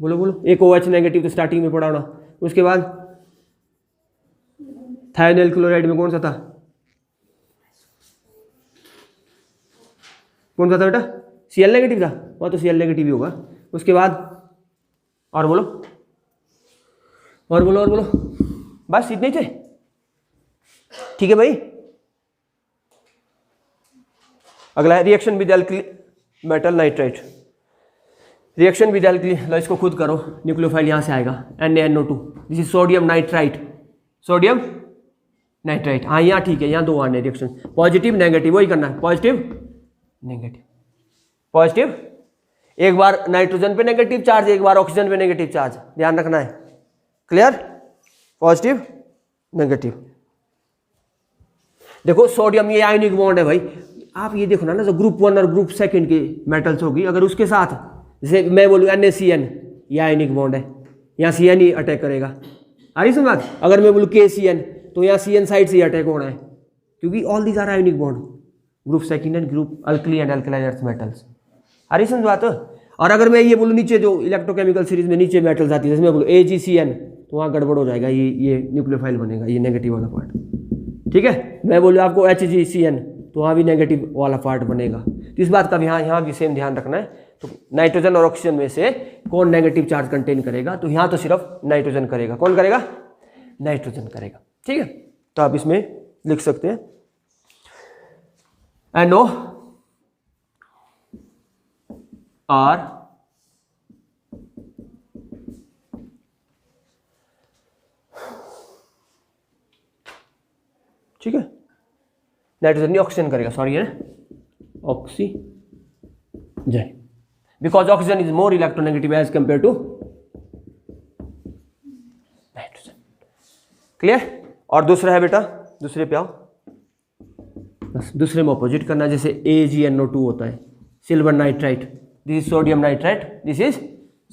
S1: बोलो एक OH नेगेटिव, तो स्टार्टिंग में पढ़ा होना। उसके बाद थायोनाइल क्लोराइड में कौन सा था, बेटा, Cl नेगेटिव था, वहाँ तो Cl नेगेटिव ही होगा। उसके बाद और बोलो, बस इतने थे, ठीक है भाई। अगला है reaction with metal nitrite, reaction with alkali, लो इसको खुद करो, न्यूक्लियोफाइल यहाँ से आएगा NaNO2, this is sodium nitrite, sodium nitrite. हाँ यहाँ ठीक है, यहाँ दो आने रिएक्शन, पॉजिटिव नेगेटिव, वही करना है, पॉजिटिव नेगेटिव, पॉजिटिव, एक बार नाइट्रोजन पे नेगेटिव चार्ज, एक बार ऑक्सीजन पे नेगेटिव चार्ज, ध्यान रखना है, क्लियर, पॉजिटिव नेगेटिव। देखो सोडियम ये आयनिक बॉन्ड है भाई, आप ये देखो ना जो ग्रुप 1 और ग्रुप 2 के मेटल्स होगी, अगर उसके साथ जैसे मैं बोलूँ NaCN, ये आयनिक बॉन्ड है, यहाँ CN ही अटैक करेगा, आ रही समझ। अगर मैं बोलूँ KCN तो यहाँ CN साइड से ही अटैक होना है, क्योंकि all these are ionic bond, group 2 and group alkali and alkaline earth metals, आ रही समझ बात। और अगर मैं ये बोलूँ नीचे जो इलेक्ट्रोकेमिकल सीरीज में नीचे मेटल्स आती है, जैसे मैं बोलूँ AgCN, तो वहाँ गड़बड़ हो जाएगा, ये न्यूक्लियोफाइल बनेगा, ये नेगेटिव वाला पार्ट, ठीक है। मैं बोलूँ आपको HgCN, तो वहाँ भी नेगेटिव वाला पार्ट बनेगा। तो इस बात का भी यहाँ भी सेम ध्यान रखना है। तो नाइट्रोजन और ऑक्सीजन में से कौन नेगेटिव चार्ज कंटेन करेगा, तो यहाँ तो सिर्फ नाइट्रोजन करेगा, कौन करेगा, नाइट्रोजन करेगा, ठीक है। तो आप इसमें लिख सकते हैं NO R ठीक है, नाइट्रोजन नहीं ऑक्सीजन करेगा, सॉरी है oxygen, because oxygen is more electronegative as compare to nitrogen, clear. और दूसरा है बेटा, दूसरे पे आओ, बस दूसरे में अपोजिट करना, जैसे AgNO2 होता है, silver nitrite, this is sodium nitrite, this is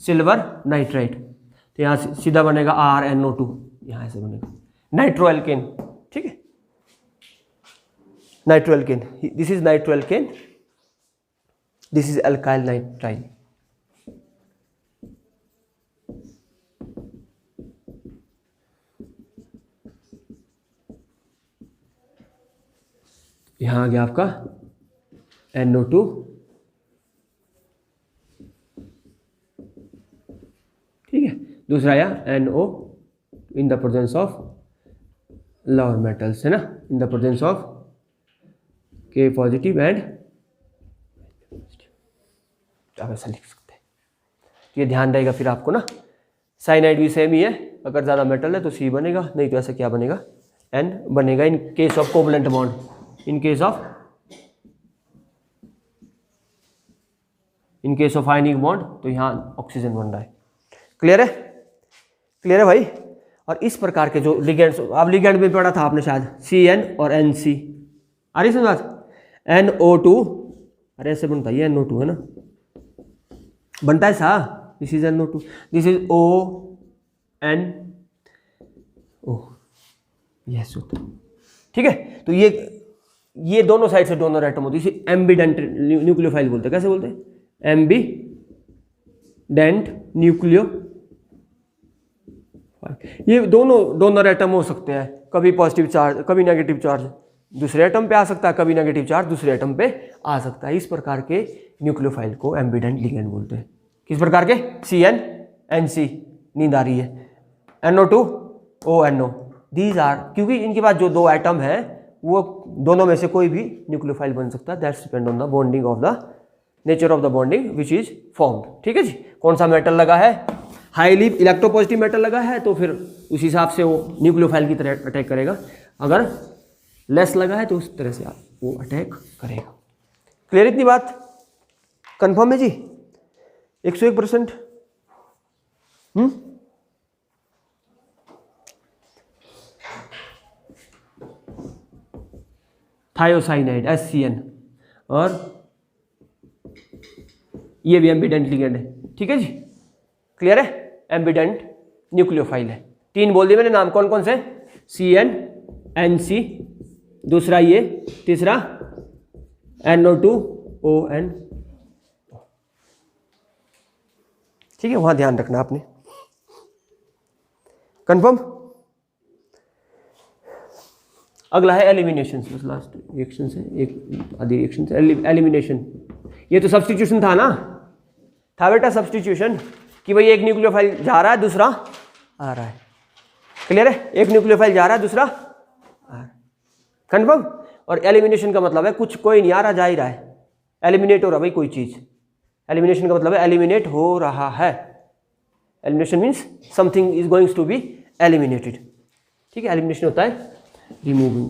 S1: silver nitrite, तो यहाँ सीधा बनेगा RNO2, यहाँ ऐसे बनेगा नाइट्रोएल्केन, ठीक है, nitroalkane, this is nitroalkane, this is alkyl nitrile, यहाँ आ गया आपका NO2, ठीक है। दूसरा आया NO in the presence of lower metals, है ना, इन the presence of K positive and, आप ऐसा लिख सकते हैं, ये ध्यान रहेगा फिर आपको ना। साइनाइड भी सेम ही है, अगर ज़्यादा मेटल है तो C बनेगा, नहीं तो ऐसा क्या बनेगा, N बनेगा in case of covalent bond, in case of ionic bond, तो यहाँ ऑक्सीजन बन रहा है, क्लियर है, क्लियर है भाई। और इस प्रकार के जो लिगेंड्स, आप लिगेंड में पढ़ा था आपने शायद, CN और NC, आ रही समझ, NO2, अरे ऐसे बनता है, ये NO2 है ना, बनता है सा, this is NO2, this is ON, yes होता है, ठीक है। तो ये दोनों साइड से डोनर एटम होती है, इसे एम्बिडेंट न्यूक्लियोफाइल बोलते हैं, कैसे बोलते हैं, एम्बिडेंट न्यूक्लियो, ये दोनों डोनर एटम हो सकते हैं, कभी पॉजिटिव चार्ज कभी नेगेटिव चार्ज दूसरे एटम पे आ सकता है, कभी नेगेटिव चार्ज दूसरे एटम पे आ सकता है। इस प्रकार के न्यूक्लियोफाइल को एम्बिडेंट लिगेंड बोलते हैं। किस प्रकार के, CN NC, नींद आ रही है, NO2 ONO, दीज आर, क्योंकि इनके पास जो दो एटम है वो दोनों में से कोई भी न्यूक्लियोफाइल बन सकता है, that's depend on the bonding of the nature of the bonding which is formed, ठीक है जी। कौन सा मेटल लगा है, हाईली इलेक्ट्रोपॉजिटिव मेटल लगा है तो फिर उस हिसाब से वो न्यूक्लियोफाइल की तरह अटैक करेगा, अगर लेस लगा है तो उस तरह से वो अटैक करेगा। क्लियर इतनी बात, कंफर्म है जी 101%। थायोसाइनाइड HCN, और ये भी एम्बिडेंट लिगेंड है, ठीक है जी, क्लियर है, एम्बिडेंट न्यूक्लियोफाइल है। तीन बोल दिए मैंने नाम, कौन कौन से, CN NC, दूसरा ये, तीसरा NO2 ON, ठीक है, वहां ध्यान रखना आपने, कंफर्म। अगला है एलिमिनेशन, बस लास्ट रिएक्शन से, एक आधी रिएक्शन से एलिमिनेशन। ये तो सब्स्टिट्यूशन था ना, था बेटा सब्स्टिट्यूशन, कि भाई एक न्यूक्लियोफाइल जा रहा है दूसरा आ रहा है, क्लियर है, एक न्यूक्लियोफाइल जा रहा है दूसरा आ रहा है, कंफर्म। और एलिमिनेशन का मतलब है कुछ कोई नहीं आ रहा, जा ही रहा है, एलिमिनेट हो रहा भाई कोई चीज, एलिमिनेशन का मतलब है एलिमिनेट हो रहा है। Elimination means something is going to be eliminated. ठीक है, एलिमिनेशन होता है removing,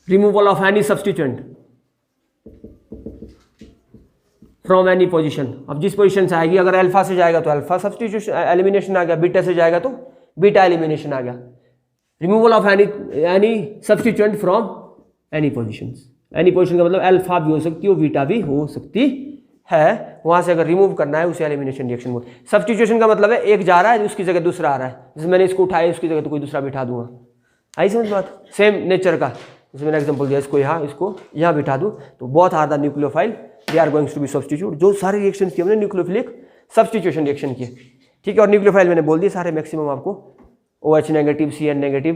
S1: removal of any substituent from any position. अब जिस पोजीशन से आएगी, अगर अल्फा से जाएगा तो अल्फा सब्स्टिट्यूशन एलिमिनेशन आ गया, बीटा से जाएगा तो बीटा एलिमिनेशन आ गया। Removal of any substituent from any positions. Any position का मतलब अल्फा भी हो सकती है, बीटा भी हो सकती है, वहां से अगर रिमूव करना है उसे एलिमिनेशन रिएक्शन बोलते हैं। सब्स्टिट्यूशन का मतलब है एक जा रहा है उसकी जगह दूसरा आ रहा है, जैसे मैंने इसको उठाया उसकी जगह तो कोई दूसरा बिठा दूंगा। आई समझ बात? सेम नेचर का, जैसे मैंने एग्जांपल दिया, इसको यहाँ बिठा दूँ तो both are the nucleophile they are going to be substitute. जो सारे रिएक्शन किए हमने न्यूक्लियोफिलिक सब्स्टिट्यूशन रिएक्शन किए। ठीक है, और न्यूक्लियोफाइल मैंने बोल दिए सारे मैक्सिमम आपको, OH negative, CN negative,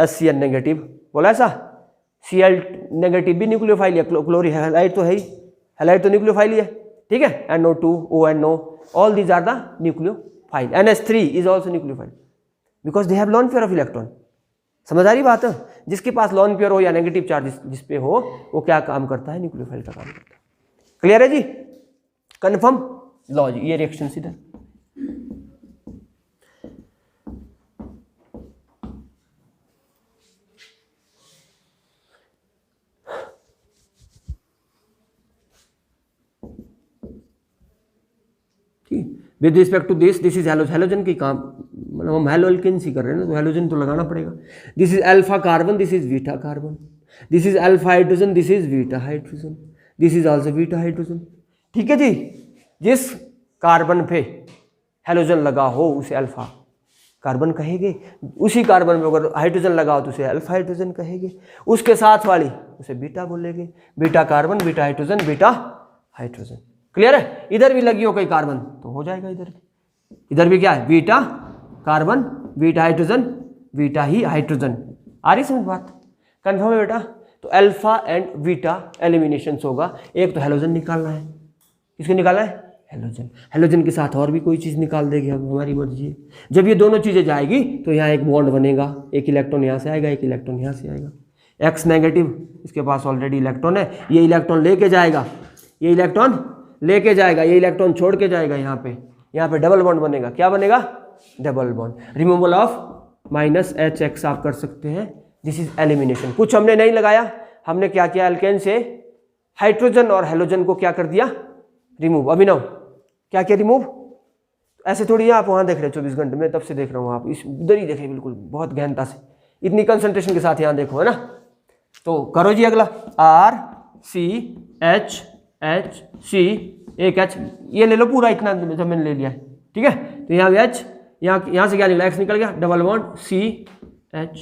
S1: SCN negative बोला ऐसा। Cl नेगेटिव भी न्यूक्लियोफाइल है, क्लोरी हैलाइड तो है ही, हैलाइड तो न्यूक्लियोफाइल ही है। ठीक है, NO2, ONO, all these are the nucleophile. NH3 is also nucleophile because they have lone pair of electron. समझ आ रही बात है? जिसके पास लॉन पेयर हो या नेगेटिव चार्ज जिस पे हो, वो क्या काम करता है? न्यूक्लियोफाइल का काम करता है। क्लियर है जी? कन्फर्म? लो जी, ये रिएक्शन इधर। With respect to this is halogen की काम, मतलब हम हेलो एल्केन्स ही कर रहे हैं ना, तो हेलोजन तो लगाना पड़ेगा। This is alpha carbon, this is beta carbon, this is alpha hydrogen, this is beta hydrogen, this is also beta hydrogen. ठीक है जी, जिस कार्बन पे हेलोजन लगा हो उसे अल्फा कार्बन कहेंगे, उसी कार्बन में अगर हाइड्रोजन लगा हो तो उसे अल्फा हाइड्रोजन कहेंगे, उसके साथ वाली उसे बीटा बोलेंगे। Beta carbon, beta hydrogen, beta hydrogen. Clear है? इधर भी लगी हो कोई कार्बन तो हो जाएगा इधर भी क्या है? Beta carbon, beta hydrogen, beta ही हाइड्रोजन। आ रही समझ बात? कन्फर्म है बेटा? तो अल्फा एंड बीटा एलिमिनेशन होगा। एक तो हेलोजन निकालना है, किसको निकालना है? हेलोजन। हेलोजन के साथ और भी कोई चीज़ निकाल देगी, अब हमारी मर्जी है। जब ये दोनों चीज़ें जाएगी तो यहाँ एक बॉन्ड बनेगा, एक इलेक्ट्रॉन यहाँ से आएगा, एक इलेक्ट्रॉन यहाँ से आएगा। एक्स नेगेटिव, इसके पास ऑलरेडी इलेक्ट्रॉन है, ये इलेक्ट्रॉन लेके जाएगा, ये इलेक्ट्रॉन लेके जाएगा, ये इलेक्ट्रॉन छोड़ के जाएगा यहाँ पे डबल बॉन्ड बनेगा। क्या बनेगा? Double bond. Removal of -HX आप कर सकते हैं, दिस इज एलिमिनेशन। कुछ हमने नहीं लगाया, हमने क्या किया? एल्केन से हाइड्रोजन और हेलोजन को क्या कर दिया? रिमूव। अभिनव क्या किया? रिमूव। ऐसे थोड़ी है, आप वहाँ देख रहे 24 घंटे में, तब से देख रहा हूँ, आप इस उधर ही देख रहे बिल्कुल बहुत गहनता से, इतनी कंसंट्रेशन के साथ यहाँ देखो, है ना। तो करो जी अगला, RCHHC, एक H ये ले लो पूरा, इतना जब मैंने ले लिया है। ठीक है, तो यहाँ भी H, यहाँ से क्या निकला? X निकल गया, डबल बॉन्ड CH।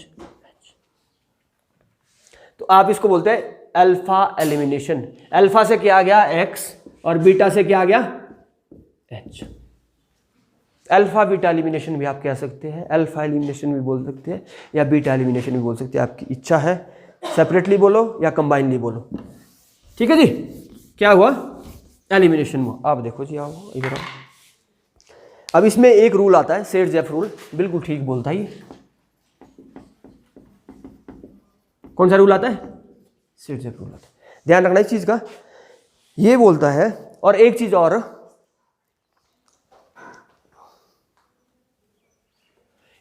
S1: तो आप इसको बोलते हैं अल्फा एलिमिनेशन। अल्फा से क्या आ गया? X, और बीटा से क्या आ गया? H। अल्फा बीटा एलिमिनेशन भी आप कह सकते हैं, अल्फा एलिमिनेशन भी बोल सकते हैं, या बीटा एलिमिनेशन भी बोल सकते हैं, आपकी इच्छा है। सेपरेटली बोलो या कंबाइनली बोलो। ठीक है जी, क्या हुआ? एलिमिनेशन हुआ। अब देखो जी, आओ इधर आओ। अब इसमें एक रूल आता है, सेट-जेफ रूल, बिल्कुल ठीक बोलता है ये। कौन सा रूल आता है? सेट-जेफ रूल आता है। ध्यान रखना इस चीज का, ये बोलता है। और एक चीज और,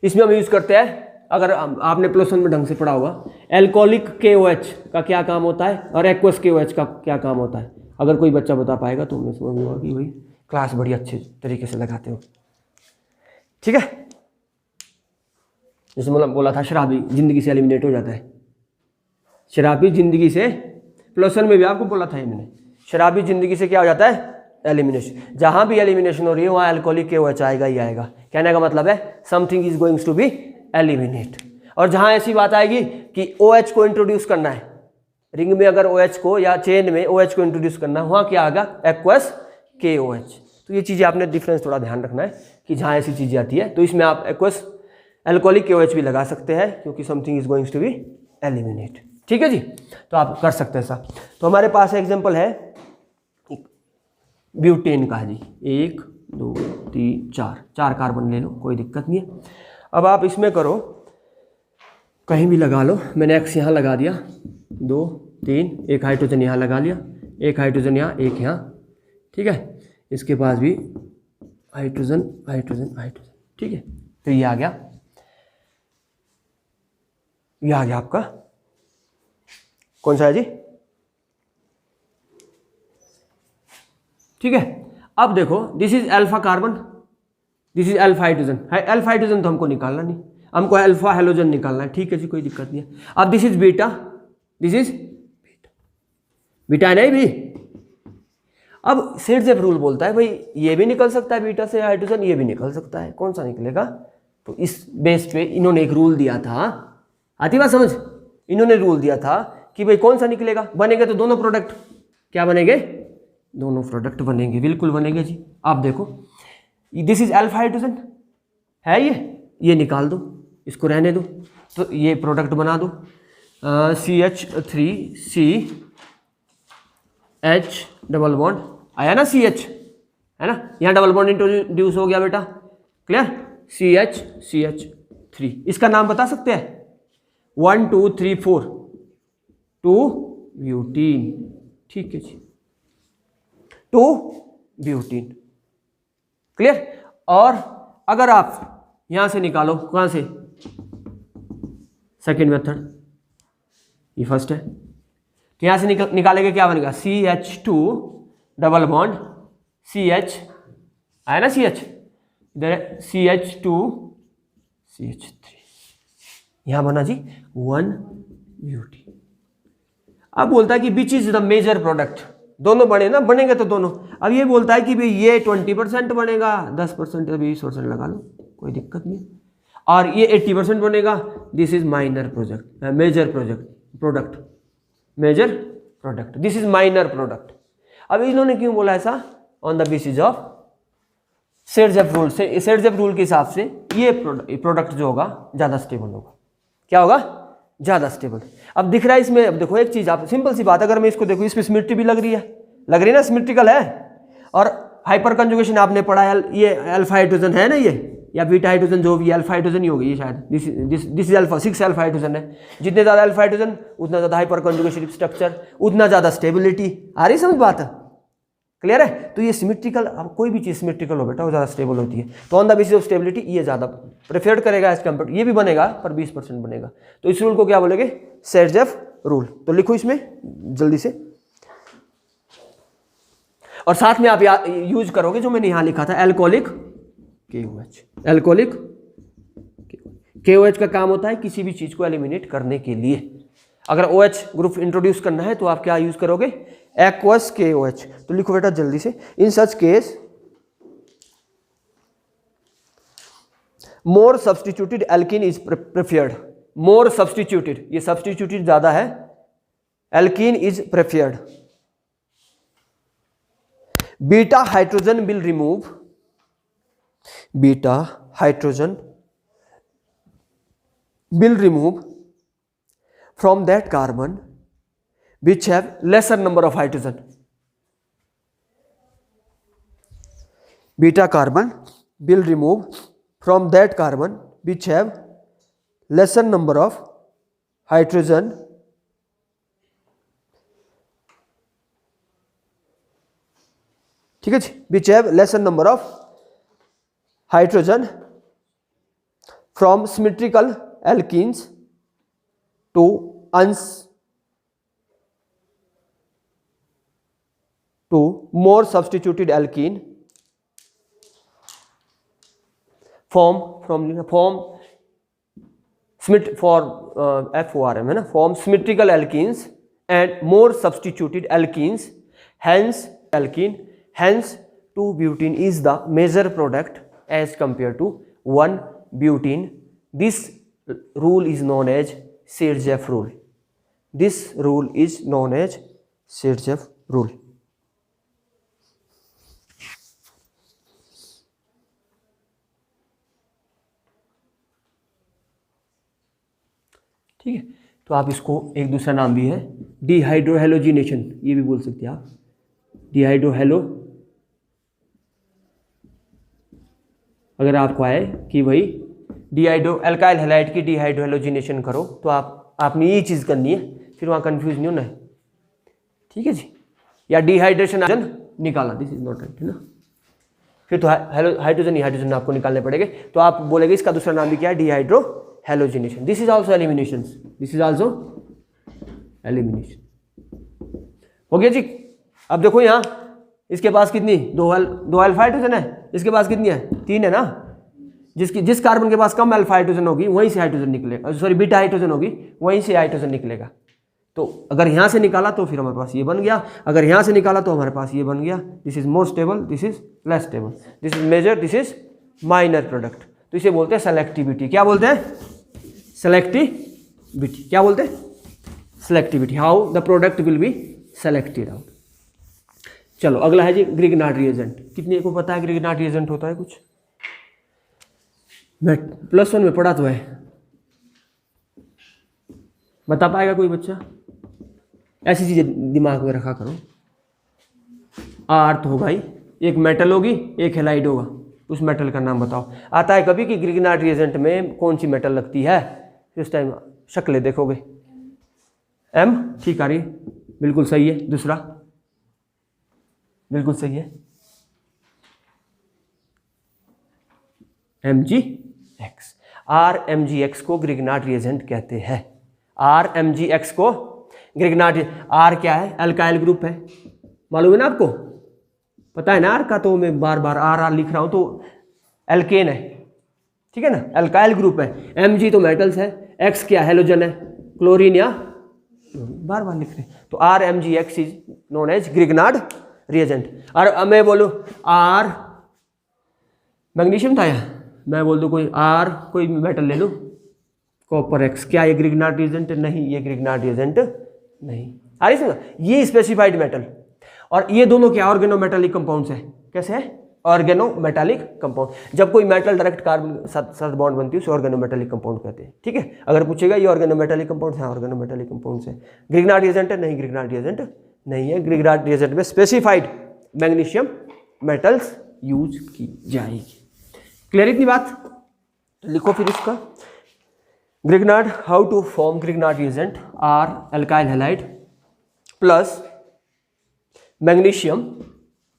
S1: इसमें हम यूज करते हैं, अगर आपने प्लस वन में ढंग से पढ़ा होगा, एल्कोहलिक KOH का क्या काम होता है और एक्वस KOH का क्या काम होता है। अगर कोई बच्चा बता पाएगा तो मैं समझ लूँगा कि भाई क्लास बड़ी अच्छे तरीके से लगाते हो। ठीक है, जैसे मतलब बोला था, शराबी जिंदगी से एलिमिनेट हो जाता है। शराबी जिंदगी से, प्लस वन में भी आपको बोला था ये मैंने, शराबी जिंदगी से क्या हो जाता है? एलिमिनेशन। जहां भी एलिमिनेशन हो रही है वहां एल्कोहलिक KOH आएगा ही आएगा। कहने का मतलब है something is going to be eliminate. और जहां ऐसी बात आएगी कि OH को इंट्रोड्यूस करना है, रिंग में अगर OH को या चेन में OH को इंट्रोड्यूस करना है, वहां क्या आएगा? Aqueous KOH। तो ये चीज़ें आपने डिफरेंस थोड़ा ध्यान रखना है कि जहाँ ऐसी चीज़ें आती है तो इसमें आप एक्वस एल्कोहलिक KOH भी लगा सकते हैं, क्योंकि something is going to be eliminate. ठीक है जी, तो आप कर सकते हैं ऐसा। तो हमारे पास एग्जाम्पल है ब्यूटेन का जी, 1 2 3 4 कार्बन ले लो, कोई दिक्कत नहीं है। अब आप इसमें करो, कहीं भी लगा लो, मैंने X यहाँ लगा दिया, 2 3, एक हाइड्रोजन यहाँ लगा लिया, एक हाइड्रोजन यहाँ, एक यहाँ, ठीक है। इसके पास भी हाइड्रोजन हाइड्रोजन हाइड्रोजन, ठीक है। तो ये आ गया, ये आ गया आपका कौन सा है जी, ठीक है। अब देखो this is alpha carbon, this is alpha hydrogen, alpha hydrogen तो हमको निकालना नहीं, हमको अल्फा हेलोजन निकालना है, ठीक है जी, कोई दिक्कत नहीं है। अब this is beta, this is beta, beta है नहीं भी। अब सेट रूल बोलता है भाई ये भी निकल सकता है बीटा से हाइड्रोजन, ये भी निकल सकता है, कौन सा निकलेगा। तो इस बेस पे इन्होंने एक रूल दिया था, आती बात समझ, इन्होंने रूल दिया था कि भाई कौन सा निकलेगा, बनेंगे तो दोनों प्रोडक्ट, क्या बनेंगे, दोनों प्रोडक्ट बनेंगे, बिल्कुल बनेंगे जी। आप देखो दिस इज अल्फा हाइड्रोजन है, ये निकाल दो, इसको रहने दो, तो ये प्रोडक्ट बना दो, CH3CH डबल बॉन्ड आया ना, CH है ना, यहाँ डबल बॉन्ड इंट्रोड्यूस हो गया बेटा, क्लियर, CH3। इसका नाम बता सकते हैं, 1 2 3 4 2 ब्यूटीन, ठीक है जी, 2 ब्यूटीन, क्लियर। और अगर आप यहां से निकालो, कहां से, सेकेंड मेथड, ये फर्स्ट है, तो यहां से निकालेंगे, क्या बनेगा, CH2 डबल बॉन्ड CH आया ना, CH इधर है, CH2 CH3, यहां बना जी 1 ब्यूटीन। अब बोलता है कि which is the major product, दोनों बने ना, बनेंगे तो दोनों। अब ये बोलता है कि भाई ये 20% बनेगा, 10% या 20% लगा लो, कोई दिक्कत नहीं, और ये 80% बनेगा, this is minor project, major product, major product, this is minor product. अब इन्होंने क्यों बोला ऐसा, on the basis of set rule से, सेट रूल के हिसाब से ये प्रोडक्ट जो होगा ज्यादा स्टेबल होगा, क्या होगा, ज्यादा स्टेबल। अब दिख रहा है इसमें, अब देखो एक चीज, आप सिंपल सी बात, अगर मैं इसको देखो, इसमें सिमेट्री भी लग रही है ना, सिमेट्रिकल है, और हाइपर कंजुगेशन आपने पढ़ा है, ये अल्फा हाइड्रोजन है ना, ये या बीटा हाइड्रोजन जो भी है, अल्फा हाइड्रोजन ही होगी ये शायद, this is alpha, 6 alpha hydrogen है, जितने ज्यादा अल्फा हाइड्रोजन उतना ज्यादा हाइपर कंजुगेशन स्ट्रक्चर, उतना ज्यादा स्टेबिलिटी, आ रही समझ बात, क्लियर है। तो ये सिमेट्रिकल, अब कोई भी चीज सिमेट्रिकल हो बेटा वो ज्यादा स्टेबल होती है, तो on the basis of stability ये ज्यादा प्रेफर्ड करेगा एज कम्पेयर, ये भी बनेगा पर 20% बनेगा, तो इस रूल को क्या बोलेंगे, सेट रूल। तो लिखो इसमें जल्दी से, और साथ में आप यूज करोगे जो मैंने यहां लिखा था, एल्कोहलिक KOH, एल्कोहलिक KOH का काम होता है किसी भी चीज को एलिमिनेट करने के लिए। अगर OH ग्रुप इंट्रोड्यूस करना है तो आप क्या यूज करोगे, एक्वस KOH। तो लिखो बेटा जल्दी से, in such case more substituted alkene is preferred, more substituted, ये सब्सटीट्यूटेड ज्यादा है, alkene is preferred, beta hydrogen will remove, beta hydrogen will remove from that carbon which have lesser number of hydrogen, beta carbon will remove from that carbon which have lesser number of hydrogen ठीक है जी, which have lesser number of hydrogen from symmetrical alkenes to more substituted alkene form FORM है ना, form symmetrical alkenes and more substituted alkenes, hence alkene, hence 2-butene is the major product as compared to 1-butene. This rule is known as Sirjeff rule. This rule is known as Sirjeff rule. ठीक है, तो आप इसको एक दूसरा नाम भी है डिहाइड्रोहेलोजिनेशन, ये भी बोल सकते हैं आप, डिहाइड्रोहेलो। अगर आपको आए कि भाई डिहाइड्रो एल्काइल हैलाइड की डिहाइड्रोहेलोजिनेशन करो, तो आपने ये चीज़ करनी है, फिर वहाँ कंफ्यूज नहीं होना है। ठीक है जी, या डिहाइड्रेशन निकाला, दिस इज नॉट राइट, है ना। फिर तो हाइड्रोजन आपको निकालने पड़ेंगे, तो आप बोलेंगे इसका दूसरा नाम भी क्या है, dehydro halogenation. This is also elimination, this is also elimination. हो गया जी। अब देखो यहाँ इसके पास कितनी दो अल्फा हाइड्रोजन है, इसके पास कितनी है, 3 है ना। जिस कार्बन के पास कम अल्फा हाइड्रोजन होगी वहीं से हाइड्रोजन निकलेगा, सॉरी बीटा हाइड्रोजन होगी वहीं से हाइड्रोजन निकलेगा। तो अगर यहाँ से निकाला तो फिर हमारे पास ये बन गया, अगर यहाँ से निकाला तो हमारे पास ये बन गया। This is more stable, this is less stable, this is major, this is minor product. तो इसे बोलते हैं सेलेक्टिविटी। क्या बोलते हैं, सेलेक्टिविटी। क्या बोलते हैं, selectivity, how the product will be selected out. चलो अगला है जी ग्रिग्नार्ड रिएजेंट। कितने को पता है ग्रिग्नार्ड रिएजेंट होता है कुछ, मैं +1 में पढ़ा तो है, बता पाएगा कोई बच्चा? ऐसी चीजें दिमाग में रखा करो। आर तो होगा ही, एक मेटल होगी एक हेलाइड होगा, उस मेटल का नाम बताओ। आता है कभी कि ग्रिग्नार्ड रिएजेंट में कौन सी मेटल लगती है, इस टाइम शक्लें देखोगे। एम, ठीक आ रही, बिल्कुल सही है। दूसरा बिल्कुल सही है, MgX। RMgX को ग्रिग्नार्ड रिएजेंट कहते हैं। RMgX को ग्रिग्नार्ड, R क्या है, अल्काइल ग्रुप है, मालूम है ना आपको, पता है ना R का, तो मैं बार बार R लिख रहा हूं, तो एल्केन है, ठीक है ना, अल्काइल ग्रुप है। Mg तो मेटल्स है, X क्या हेलोजन है, क्लोरीन या बार बार लिख रहे हैं। तो RMgX is known as Grignard reagent. और मैं बोलूं R मैग्नीशियम था या मैं बोल दूं कोई R कोई मेटल ले लूं, कॉपर X, क्या ये ग्रिग्नार्ड रिएजेंट? नहीं, ये ग्रिग्नार्ड रिएजेंट नहीं। अरे सुनो, ये स्पेसिफाइड मेटल और ये दोनों क्या ऑर्गेनोमेटालिक कंपाउंड्स है। कैसे है, ऑर्गेनोमेटालिक कंपाउंड। जब कोई मेटल डायरेक्ट कार्बन साथ बॉन्ड बनती है उसे ऑर्गेनोमेटालिक कंपाउंड कहते हैं, ठीक है। अगर पूछेगा ये ऑर्गेनोमेटालिक कंपाउंड है, ऑर्गेनोमेटालिक कंपाउंड्स है। ग्रिग्नार्ड रिएजेंट है, नहीं ग्रिग्नार्ड रिएजेंट नहीं है। ग्रिग्नार्ड रिएजेंट में स्पेसिफाइड मैग्नीशियम मेटल्स यूज की जाएगी। क्लियर इतनी बात? लिखो फिर इसका Grignard, how to form Grignard reagent, R alkyl halide plus magnesium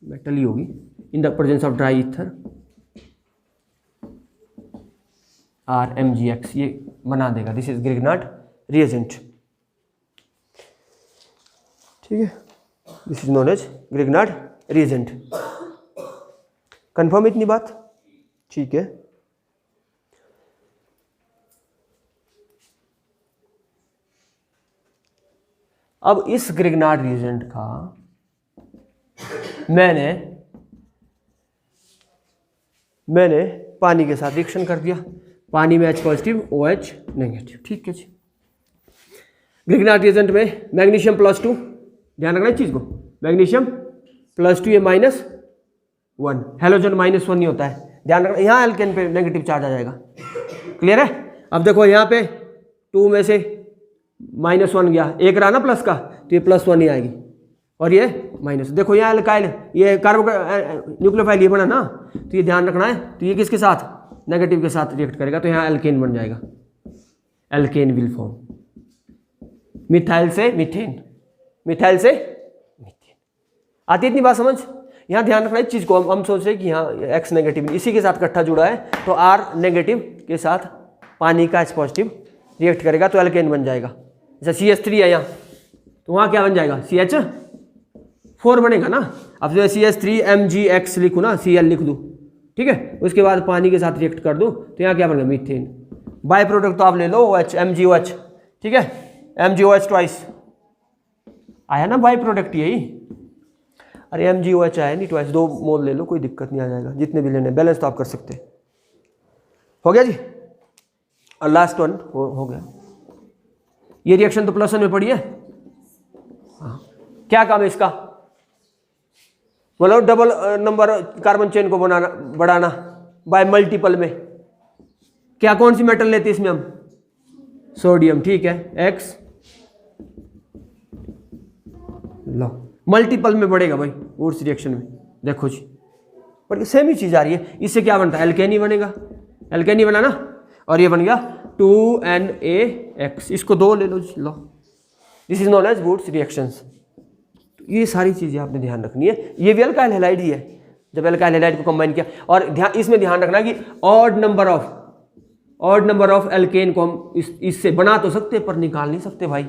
S1: metal ही होगी in the presence of dry ether, RMgX ये बना देगा। दिस इज ग्रिग्नार्ड रिएजेंट, ठीक है। This is known as Grignard reagent. Confirm इतनी बात? ठीक है। अब इस ग्रिग्नार्ड रिएजेंट का मैंने पानी के साथ रिएक्शन कर दिया, पानी में H पॉजिटिव OH नेगेटिव, ठीक है जी। ग्रिग्नार्ड रिएजेंट में मैग्नीशियम +2, ध्यान रखना इस चीज को, मैग्नीशियम +2 ये -1, हेलोजन -1 नहीं होता है, ध्यान रखना। यहाँ एल्केन पे नेगेटिव चार्ज आ जाएगा, क्लियर है। अब देखो यहाँ पे 2 में से -1 गया, एक रहा ना प्लस का, तो ये +1 ही आएगी और ये माइनस। देखो यहाँ एल्काइल, ये कार्बन न्यूक्लियोफाइल ये बना ना, तो ये ध्यान रखना है। तो ये किसके साथ, नेगेटिव के साथ रिएक्ट करेगा, तो यहाँ एल्केन बन जाएगा, एल्केन विल फॉर्म। मिथाइल से मीथेन, मिथाइल से मीथेन। आती है इतनी बात समझ? यहाँ ध्यान रखना इस चीज़ को, हम सोच रहे हैं कि यहाँ X नेगेटिव इसी के साथ इकट्ठा जुड़ा है, तो R नेगेटिव के साथ पानी का H पॉजिटिव रिएक्ट करेगा तो एल्केन बन जाएगा। जैसे CH3 है यहाँ, तो वहाँ क्या बन जाएगा, CH4 बनेगा ना। अब जो CH3 MgX लिखूँ ना, Cl लिख दूँ, ठीक है, उसके बाद पानी के साथ रिएक्ट कर दूँ तो यहाँ क्या बनेगा, मीथेन। बाय प्रोडक्ट तो आप ले लो OH, MgOH, ठीक है, MgOH ट्वाइस आया ना बाय प्रोडक्ट यही। अरे MgOH आया नहीं ट्वाइस, 2 मोल ले लो, कोई दिक्कत नहीं आ जाएगा, जितने भी लेने, बैलेंस तो आप कर सकते। हो गया जी। और लास्ट वन हो गया। ये रिएक्शन तो +1 में पड़ी है, हाँ। क्या काम है इसका, मतलब डबल नंबर कार्बन चेन को बनाना, बढ़ाना बाय मल्टीपल में। क्या कौन सी मेटल लेते हैं इसमें हम, सोडियम, ठीक है, X लो, मल्टीपल में बढ़ेगा भाई उस रिएक्शन में। देखो जी, पर सेम ही चीज आ रही है। इससे क्या बनता है, एल्केन ही बनेगा, एल्केन ही बना ना, और ये बन गया 2NaX। इसको 2 ले लो जी, लो। This is known as Wurtz reactions. ये सारी चीज़ें आपने ध्यान रखनी है। ये भी अल्काइल हैलाइड ही है, जब अल्काइल हैलाइड को कंबाइन किया। और इसमें ध्यान रखना कि ऑड नंबर ऑफ एल्केन को हम इससे बना तो सकते पर निकाल नहीं सकते भाई,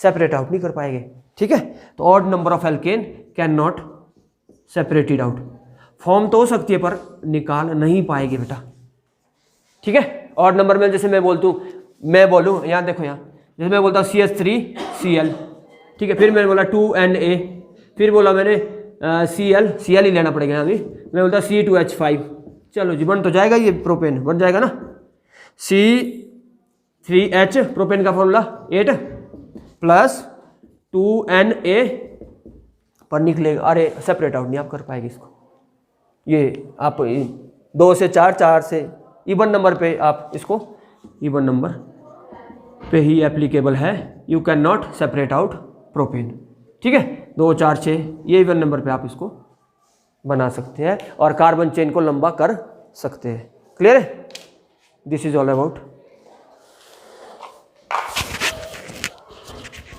S1: सेपरेट आउट नहीं कर पाएंगे, ठीक है। तो odd number of alkene can not separated out, form तो हो सकती है पर निकाल नहीं पाएंगे बेटा, ठीक है। ऑड नंबर में जैसे मैं बोलूँ यहाँ देखो, यहाँ जैसे मैं बोलता हूँ CH3Cl, ठीक है, फिर मैंने बोला 2Na, फिर बोला मैंने Cl ही लेना पड़ेगा यहाँ भी, मैं बोलता C2H5, चलो जी बन तो जाएगा, ये प्रोपेन बन जाएगा ना। C3H प्रोपेन का फॉर्मूला 8 प्लस 2Na पर निकलेगा, अरे सेपरेट आउट नहीं आप कर पाएंगे इसको, ये आप 2 से 4 से इवन नंबर पे आप इसको इवन नंबर पे ही एप्लीकेबल है, you can not separate out propane, ठीक है। 2, 4, 6 ये इवन नंबर पे आप इसको बना सकते हैं और कार्बन चेन को लंबा कर सकते हैं। क्लियर है? This is all about